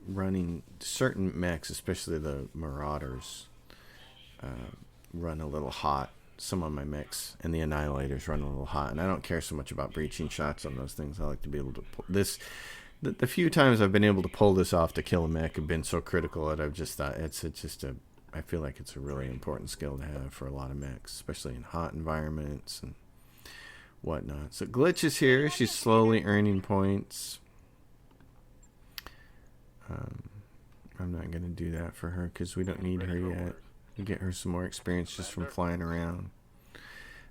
running certain mechs, especially the Marauders, run a little hot. Some of my mechs and the Annihilators run a little hot, and I don't care so much about breaching shots on those things. I like to be able to pull this. The few times I've been able to pull this off to kill a mech have been so critical that I've just thought I feel like it's a really important skill to have for a lot of mechs, especially in hot environments and whatnot. So Glitch is here. She's slowly earning points. I'm not going to do that for her because we don't need her yet. We get her some more experience just from flying around.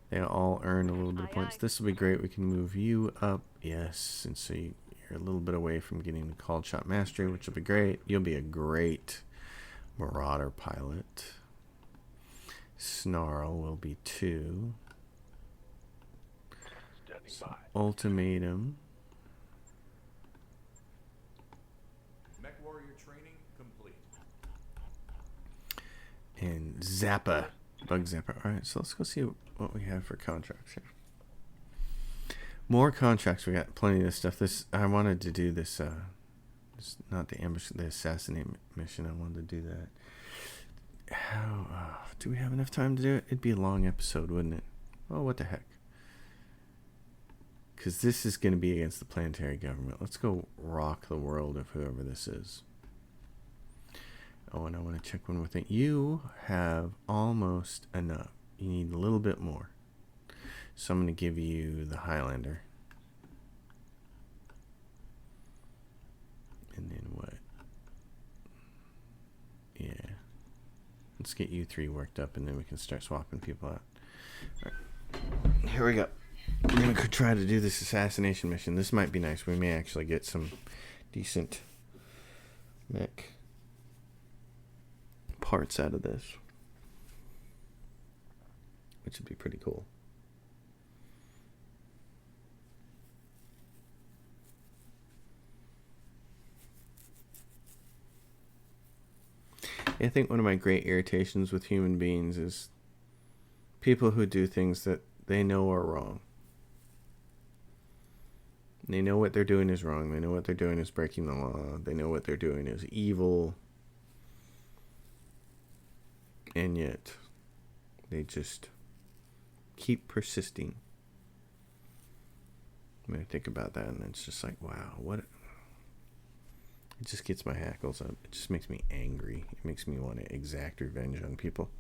They all earn a little bit of points. This will be great. We can move you up. Yes. And so you're a little bit away from getting the called shot mastery, which will be great. You'll be a great Marauder pilot. Snarl will be 2. So Ultimatum. Mech warrior training complete. And Zappa. Bug Zappa. Alright, so let's go see what we have for contracts here. More contracts. We got plenty of this stuff. I wanted to do this, not the ambush, the assassinate mission. I wanted to do that. How do we have enough time to do it? It'd be a long episode, wouldn't it? Oh, what the heck. Because this is going to be against the planetary government. Let's go rock the world of whoever this is. Oh, and I want to check one more thing. You have almost enough. You need a little bit more. So I'm going to give you the Highlander. And then what? Yeah. Let's get you 3 worked up, and then we can start swapping people out. All right. Here we go. We're going to try to do this assassination mission. This might be nice. We may actually get some decent mech parts out of this, which would be pretty cool. I think one of my great irritations with human beings is people who do things that they know are wrong. They know what they're doing is wrong. They know what they're doing is breaking the law. They know what they're doing is evil. And yet, they just keep persisting. I mean, I think about that, and it's just like, wow, what? It just gets my hackles up. It just makes me angry. It makes me want to exact revenge on people.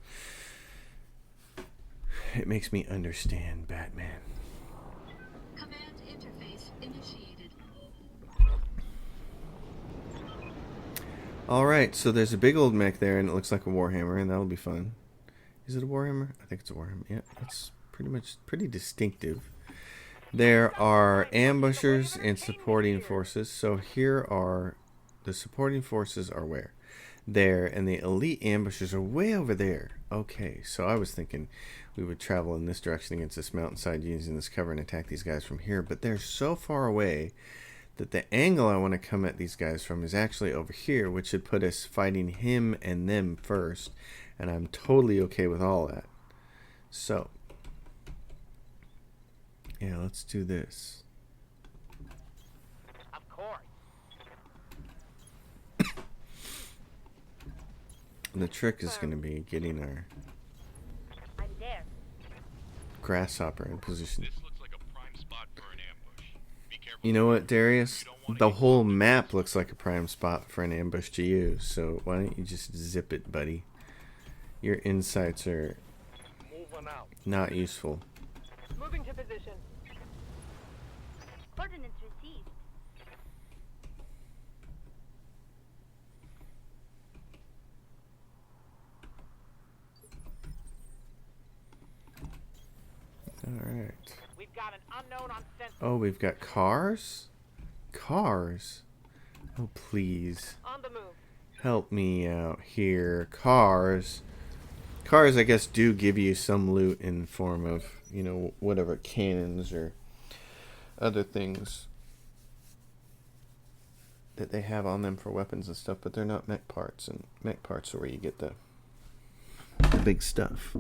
It makes me understand Batman. Command interface initiated. Alright, so there's a big old mech there, and it looks like a Warhammer, and that'll be fun. Is it a Warhammer? I think it's a Warhammer. Yeah, it's pretty distinctive. There are ambushers and supporting forces. So here are the supporting forces are where? There, and the elite ambushers are way over there. Okay, so I was thinking we would travel in this direction against this mountainside using this cover and attack these guys from here, but they're so far away that the angle I want to come at these guys from is actually over here, which should put us fighting him and them first, and I'm totally okay with all that. So, yeah, let's do this. Of course. The trick is going to be getting our I'm there. grasshopper in position. This looks like a prime spot for an ambush. Be careful. You know what, Darius? The whole map looks like a prime spot for an ambush to use, so why don't you just zip it, buddy? Your insights are Moving out. not useful. Moving to position. Coordinates received. Alright. We've got an unknown on sensor. Oh, we've got cars? Cars? Oh, please. On the move. Help me out here. Cars. Cars, I guess, do give you some loot in the form of, you know, whatever, cannons or other things that they have on them for weapons and stuff, but they're not mech parts, and mech parts are where you get the big stuff.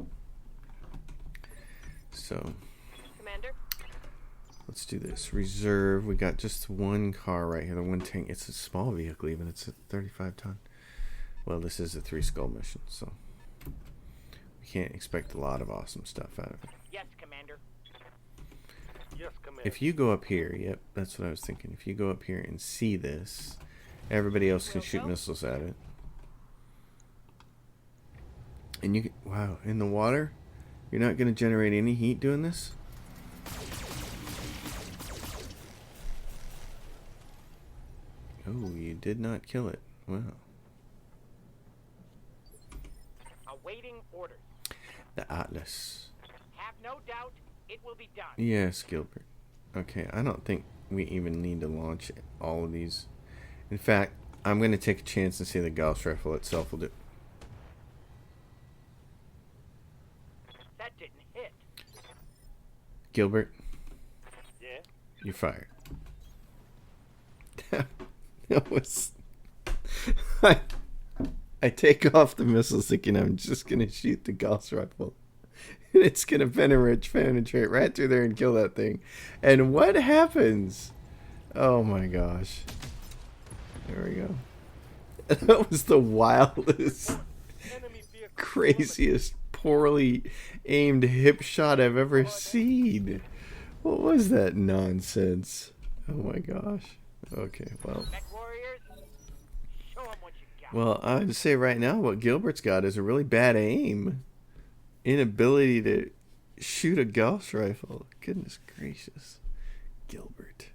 So, Commander. let's do this. Reserve. We got just one car right here. The one tank. It's a small vehicle even. It's a 35 ton. Well, this is a 3 skull mission, so we can't expect a lot of awesome stuff out of it. Yes, Commander. Yes, Commander. If you go up here, yep, that's what I was thinking. If you go up here and see this, everybody else can shoot missiles at it. And you can, wow, in the water? You're not going to generate any heat doing this? Oh, you did not kill it. Wow. Awaiting orders. The Atlas. Have no doubt it will be done. Yes, Gilbert. Okay, I don't think we even need to launch all of these. In fact, I'm going to take a chance and see the Gauss rifle itself will do. That didn't hit. Gilbert, Yeah? you're fired. That was... I take off the missiles thinking I'm just going to shoot the Gauss rifle. And it's going to penetrate right through there and kill that thing. And what happens? Oh my gosh. There we go. That was the wildest, Enemy vehicle. craziest, poorly aimed hip shot I've ever seen. What was that nonsense? Oh my gosh. Okay, well. Mech warriors, show 'em what you got. Well, I would say right now what Gilbert's got is a really bad aim. Inability to shoot a Gauss rifle. Goodness gracious. Gilbert.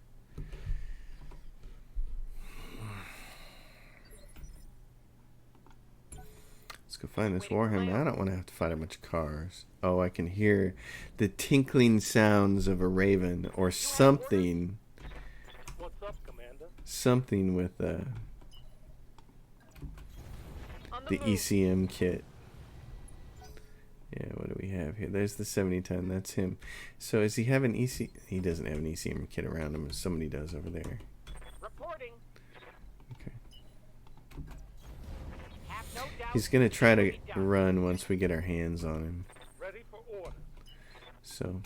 Let's go find this Warhammer. I don't want to have to fight a bunch of cars. Oh, I can hear the tinkling sounds of a raven or something. What's up, Commander? Something with On the move. ECM kit. Yeah, what do we have here? There's the 70 ton. That's him. So does he have an EC? He doesn't have an ECM kit around him. Somebody does over there. Reporting. Okay. Have no doubt He's going to try it will to be done. run once we get our hands on him. Ready for order. So,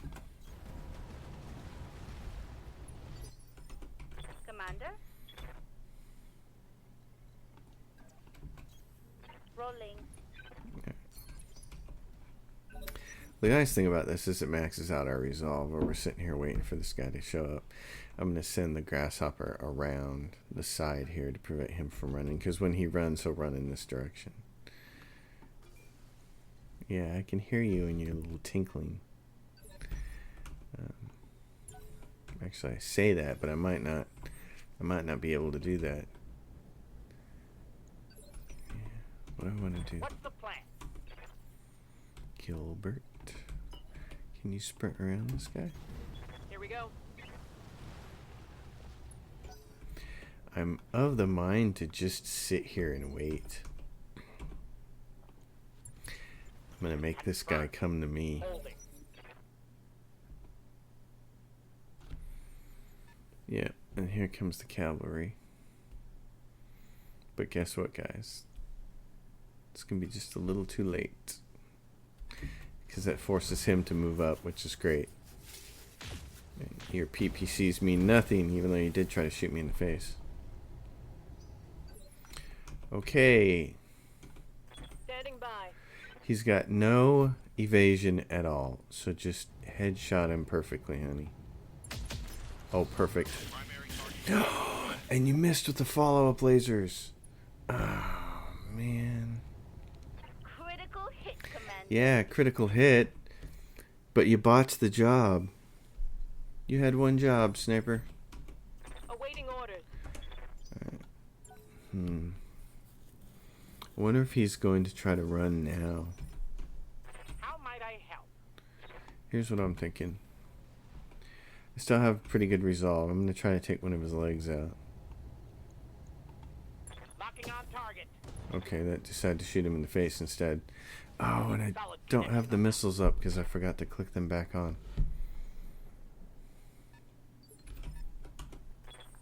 Commander? Rolling. the nice thing about this is it maxes out our resolve where we're sitting here waiting for this guy to show up. I'm going to send the grasshopper around the side here to prevent him from running, because when he runs, he'll run in this direction. Yeah, I can hear you in your little tinkling. Actually, I say that, but I might not be able to do that. Yeah, what do I want to do? What's the plan? Gilbert, can you sprint around this guy? Here we go. I'm of the mind to just sit here and wait. I'm gonna make this guy come to me. Holding. Yeah, and here comes the cavalry. But guess what, guys? It's gonna be just a little too late. Because that forces him to move up, which is great. And your PPCs mean nothing, even though you did try to shoot me in the face. Okay. Standing by. He's got no evasion at all. So just headshot him perfectly, honey. Oh, perfect. And you missed with the follow-up lasers. Oh, man. Critical hit, Commander. Yeah, critical hit. But you botched the job. You had one job, Sniper. Awaiting orders. I wonder if he's going to try to run now. How might I help? Here's what I'm thinking. I still have pretty good resolve. I'm going to try to take one of his legs out. Locking on target. Okay, that decided to shoot him in the face instead. Oh, and I don't have the missiles up because I forgot to click them back on.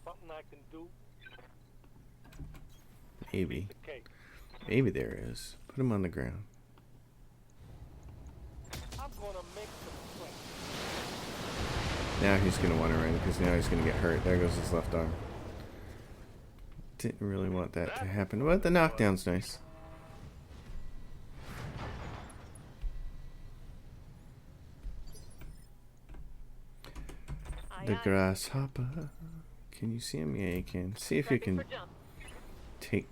Something I can do? Maybe. Okay. Maybe there is. Put him on the ground. I'm gonna make some quick. Now he's going to want to run because now he's going to get hurt. There goes his left arm. Didn't really want that to happen. But the knockdown's nice. The grasshopper. Can you see him? Yeah, you can. See if you can take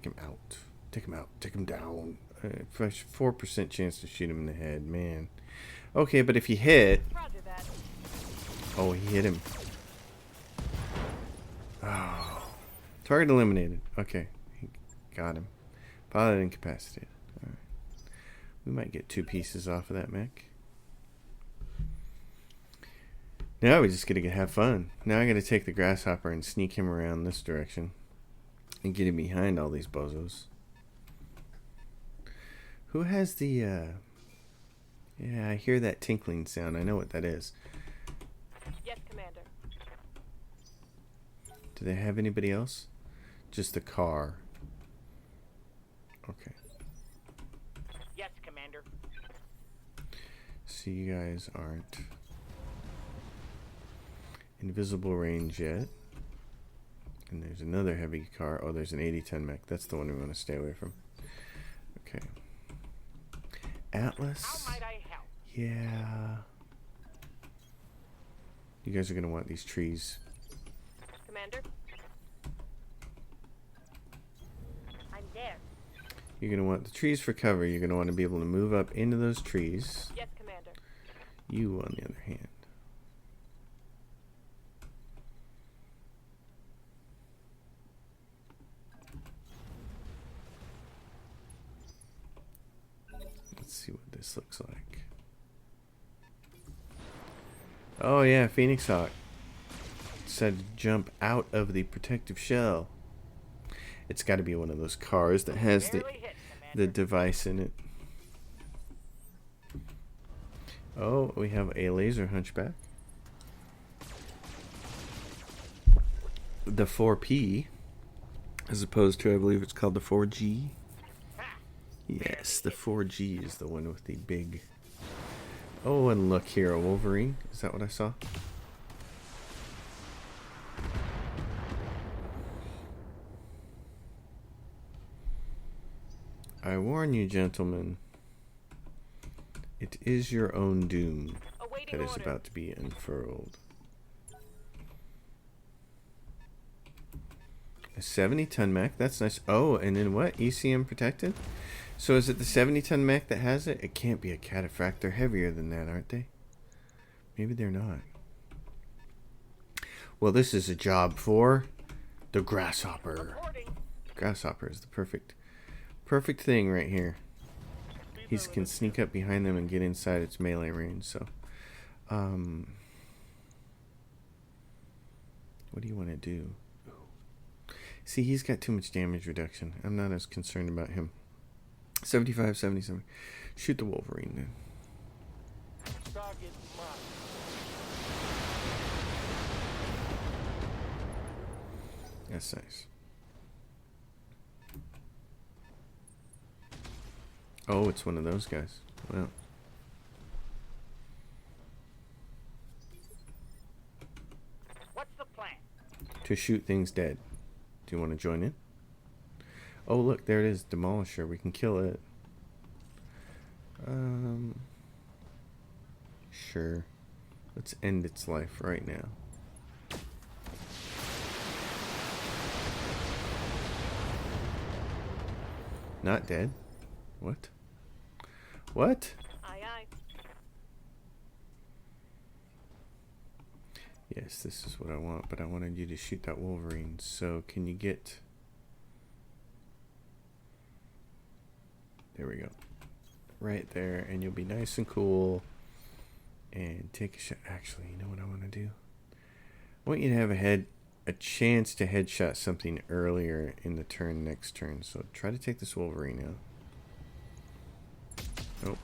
him out. Take him out. Take him down. 4% chance to shoot him in the head. Man. Okay, but if you hit... Roger that. Oh, he hit him. Oh. Target eliminated. Okay. He got him. Pilot incapacitated. Alright. We might get 2 pieces off of that mech. Now we just gotta have fun. Now I gotta take the grasshopper and sneak him around this direction. And get him behind all these bozos. Who has the, Yeah, I hear that tinkling sound. I know what that is. Yes, Commander. Do they have anybody else? Just the car. Okay. Yes, Commander. So you guys aren't invisible range yet. And there's another heavy car. Oh, there's an 80-ton mech. That's the one we want to stay away from. Okay. Atlas. How might I help? Yeah. You guys are going to want these trees. Commander. I'm there. You're going to want the trees for cover. You're going to want to be able to move up into those trees. Yes, Commander. You, on the other hand. Let's see what this looks like. Oh yeah, Phoenix Hawk decided to jump out of the protective shell. It's got to be one of those cars that has the Barely hit, Commander. device in it. Oh, we have a laser hunchback. The 4P, as opposed to, I believe it's called the 4G. Yes, the 4G is the one with the big... Oh, and look here, a Wolverine. Is that what I saw? I warn you, gentlemen. It is your own doom Awaiting that is order. about to be unfurled. A 70-ton mech? That's nice. Oh, and then what? ECM protected? So is it the 70-ton mech that has it? It can't be a Cataphract. They're heavier than that, aren't they? Maybe they're not. Well, this is a job for the Grasshopper. Reporting. Grasshopper is the perfect thing right here. He can sneak up behind them and get inside its melee range. So, what do you want to do? See, he's got too much damage reduction. I'm not as concerned about him. 75, 77. Shoot the Wolverine then. Target marked. That's nice. Oh, it's one of those guys. Wow. What's the plan? To shoot things dead. Do you want to join in? Oh, look, there it is. Demolisher. We can kill it. Sure. Let's end its life right now. Not dead? What? What? Aye, aye. Yes, this is what I want, but I wanted you to shoot that Wolverine. So, can you get... There we go. Right there, and you'll be nice and cool. And take a shot. Actually, you know what I want to do? I want you to have a chance to headshot something earlier in the turn next turn. So try to take this Wolverine out. Nope.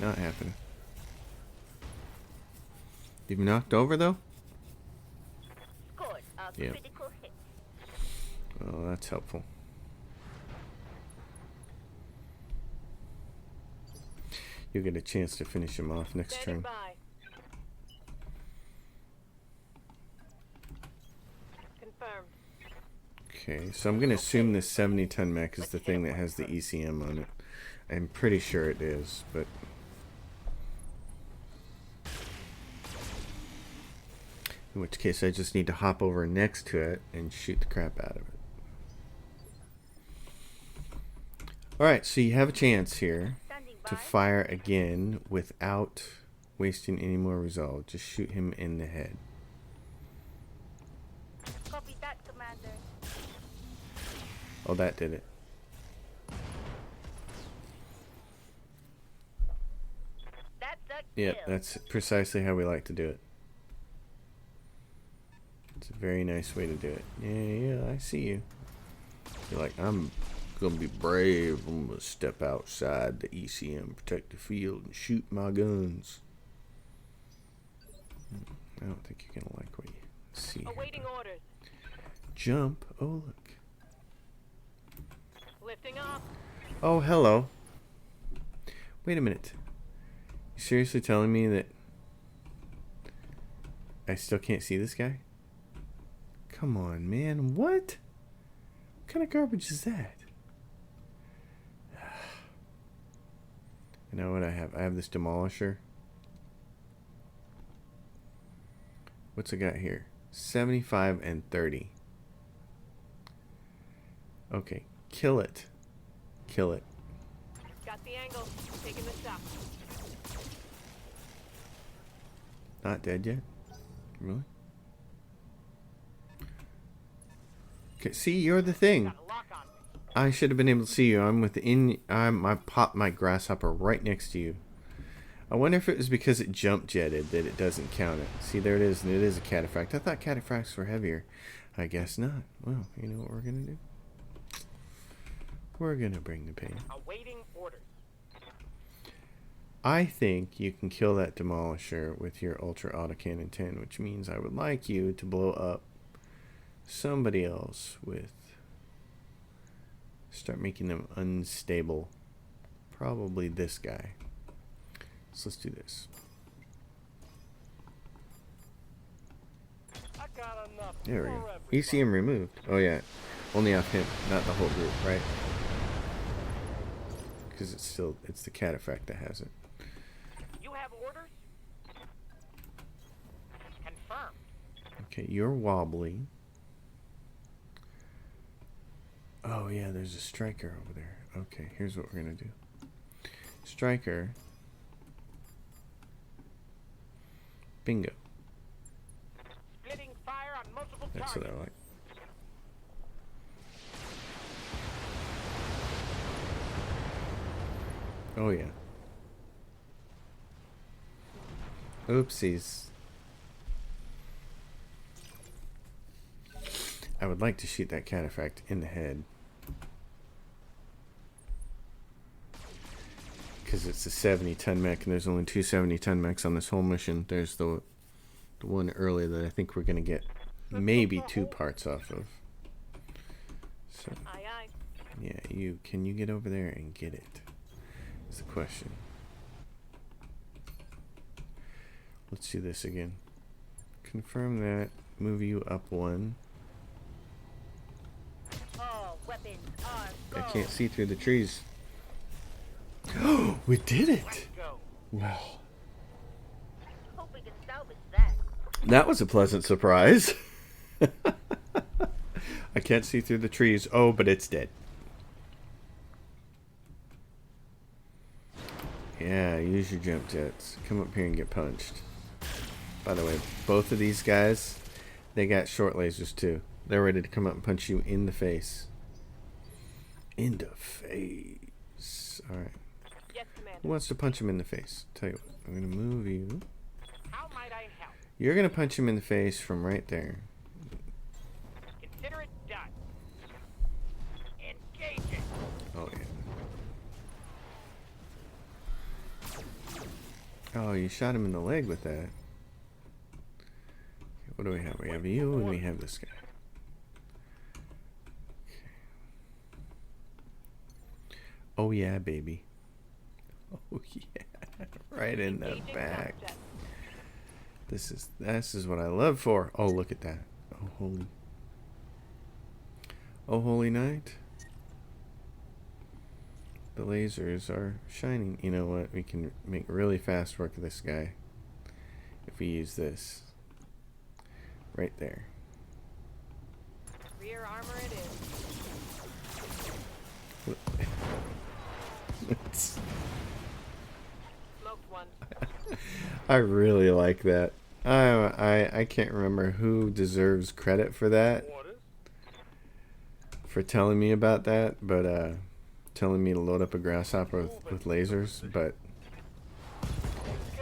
Not happening. You've knocked over though? Scored a Yep. critical hit. Oh, that's helpful. You'll get a chance to finish him off next Standing turn. by. Confirmed. Okay, so I'm going to assume this 70-ton mech is the thing that has the ECM on it. I'm pretty sure it is, but... In which case I just need to hop over next to it and shoot the crap out of it. Alright, so you have a chance here Standing to by. fire again without wasting any more resolve. Just shoot him in the head. Copy that, Commander. Oh, that did it. That's a Yep, kill. that's precisely how we like to do it. It's a very nice way to do it. Yeah, I see you. You're like, I'm gonna be brave. I'm gonna step outside the ECM, protect the field, and shoot my guns. I don't think you're gonna like what you see here, Awaiting though. orders. Jump. Oh, look. Lifting up. Oh, hello. Wait a minute. You seriously telling me that I still can't see this guy? Come on, man. What? What kind of garbage is that? You know what I have? I have this Demolisher. What's it got here? 75 and 30. Okay. Kill it. Kill it. Got the angle. Taking the shot. Not dead yet? Really? Okay, see, you're the thing. Got a lock on me. I should have been able to see you. I popped my grasshopper right next to you. I wonder if it was because it jump jetted that it doesn't count it. See, there it is, and it is a cataphract. I thought cataphracts were heavier. I guess not. Well, you know what we're gonna do? We're gonna bring the pain. Awaiting orders. I think you can kill that Demolisher with your Ultra Autocannon 10, which means I would like you to blow up somebody else with... Start making them unstable. Probably this guy. So let's do this. I got enough. There we for go. everybody. ECM removed. Oh yeah. Only off him, not the whole group, right? Because it's the cataphract that has it. You have orders? Confirmed. Okay, you're wobbly. Oh yeah, there's a striker over there. Okay, here's what we're gonna do. Striker. Bingo. Splitting fire on multiple That's what targets. I like. Oh yeah. Oopsies. would like to shoot that cataphract in the head. Because it's a 70-ton mech, and there's only two 70-ton mechs on this whole mission. There's the one earlier that I think we're going to get maybe 2 parts off of. So, Aye, aye. yeah, can you get over there and get it? That's the question. Let's do this again. Confirm that. Move you up 1. All weapons are I go. can't see through the trees. Oh, we did it! Go. Well, Hope we can salvage that. that was a pleasant surprise. I can't see through the trees. Oh, but it's dead. Yeah, use your jump jets. Come up here and get punched. By the way, both of these guys, they got short lasers too. They're ready to come up and punch you in the face. In the face. Alright. Yes, Commander. Who wants to punch him in the face? Tell you what, I'm going to move you. How might I help? You're going to punch him in the face from right there. Consider it done. Engaging. Oh, yeah. Oh, you shot him in the leg with that. What do we have? We have you and we have this guy. Okay. Oh, yeah, baby. Oh, yeah. Right in the Engaging back. jump jet. This is what I love for. Oh, look at that. Oh, holy night. The lasers are shining. You know what? We can make really fast work of this guy if we use this. Right there. Rear armor it is. Smoked one. I really like that. I can't remember who deserves credit for that, Orders. for telling me about that, but telling me to load up a grasshopper with lasers, but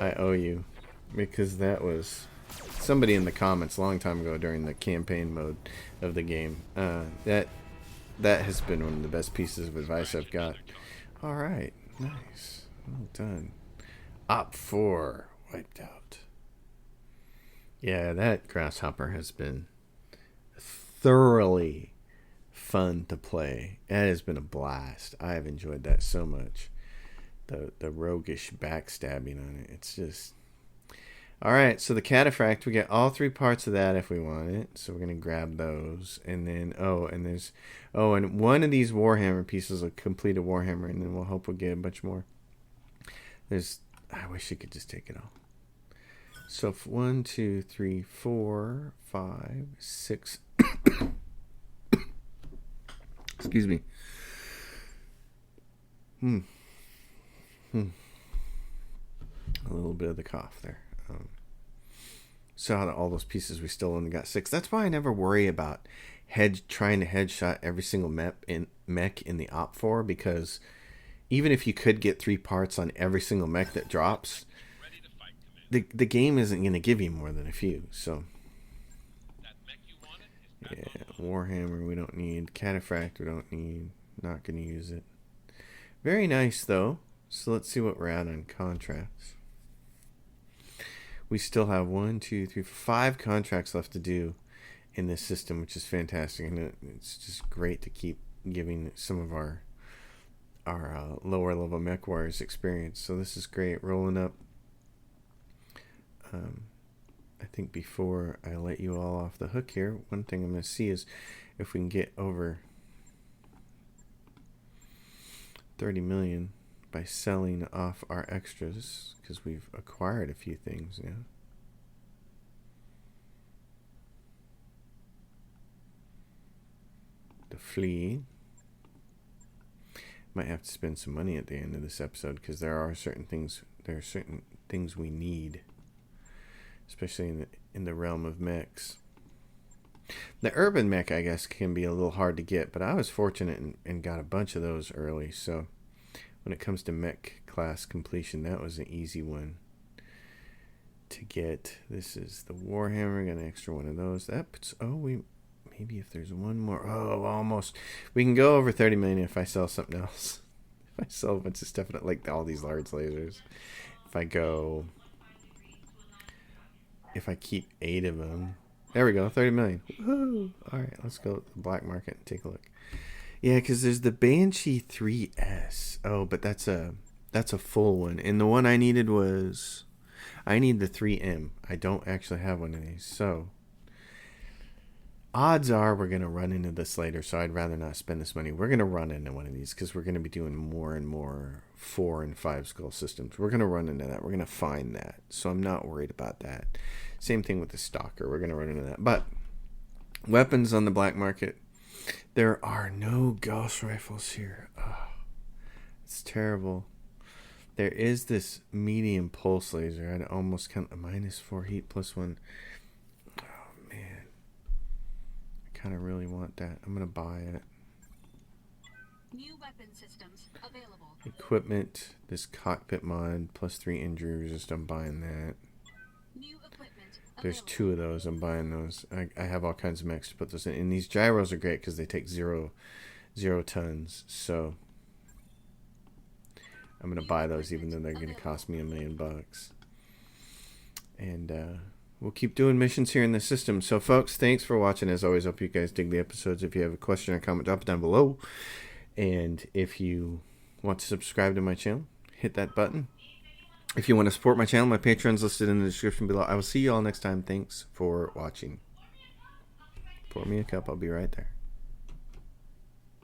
I owe you, because that was somebody in the comments a long time ago during the campaign mode of the game. That has been one of the best pieces of advice I've got. All right, nice, well done. Op 4 wiped out. Yeah, that grasshopper has been thoroughly fun to play. It has been a blast. I have enjoyed that so much. The roguish backstabbing on it. It's just... Alright, so the cataphract, we get all 3 parts of that if we want it. So we're going to grab those. And then, and one of these Warhammer pieces will complete a Warhammer, and then we'll hope we'll get a bunch more. I wish you could just take it all. So 1, 2, 3, 4, 5, 6. Excuse me. A little bit of the cough there. So out of all those pieces, we still only got 6. That's why I never worry about trying to headshot every single mech in the Op 4, because even if you could get 3 parts on every single mech that drops, the game isn't going to give you more than a few. So yeah, Warhammer we don't need, Cataphract we don't need, not going to use it. Very nice though. So let's see what we're at on contracts. We still have 1, 2, 3, 5 contracts left to do in this system, which is fantastic, and it's just great to keep giving some of our lower level mech warriors experience. So this is great. Rolling up. I think before I let you all off the hook here, one thing I'm going to see is if we can get over 30 million by selling off our extras, because we've acquired a few things now. The flea. Might have to spend some money at the end of this episode, because there are certain things we need, especially in the realm of mechs. The urban mech, I guess, can be a little hard to get, but I was fortunate and got a bunch of those early. So when it comes to mech class completion, that was an easy one to get. This is the Warhammer. Got an extra one of those. That puts, maybe if there's one more. Oh, almost. We can go over 30 million if I sell something else. If I sell a bunch of stuff, like all these large lasers. If I keep 8 of them. There we go, 30 million. Woohoo! All right, let's go to the black market and take a look. Yeah, because there's the Banshee 3S. Oh, but that's a full one. And the one I needed was... I need the 3M. I don't actually have one of these. So, odds are we're going to run into this later, so I'd rather not spend this money. We're going to run into one of these because we're going to be doing more and more 4 and 5 skull systems. We're going to run into that. We're going to find that. So I'm not worried about that. Same thing with the Stalker. We're going to run into that. But weapons on the black market. There are no gauss rifles here. Oh, it's terrible. There is this medium pulse laser. I'd almost count a -4 heat +1. Oh, man. I kind of really want that. I'm going to buy it. New weapon systems available. Equipment. This cockpit mod +3 injury resist. I'm buying that. New equipment There's available. 2 of those. I'm buying those. I have all kinds of mechs to put those in. And these gyros are great because they take zero tons. So I'm going to buy those even though they're going to cost me $1 million. And we'll keep doing missions here in the system. So, folks, thanks for watching. As always, hope you guys dig the episodes. If you have a question or comment, drop it down below. And if you want to subscribe to my channel, hit that button. If you want to support my channel, my Patreon's listed in the description below. I will see you all next time. Thanks for watching. Pour me a cup. I'll be right there.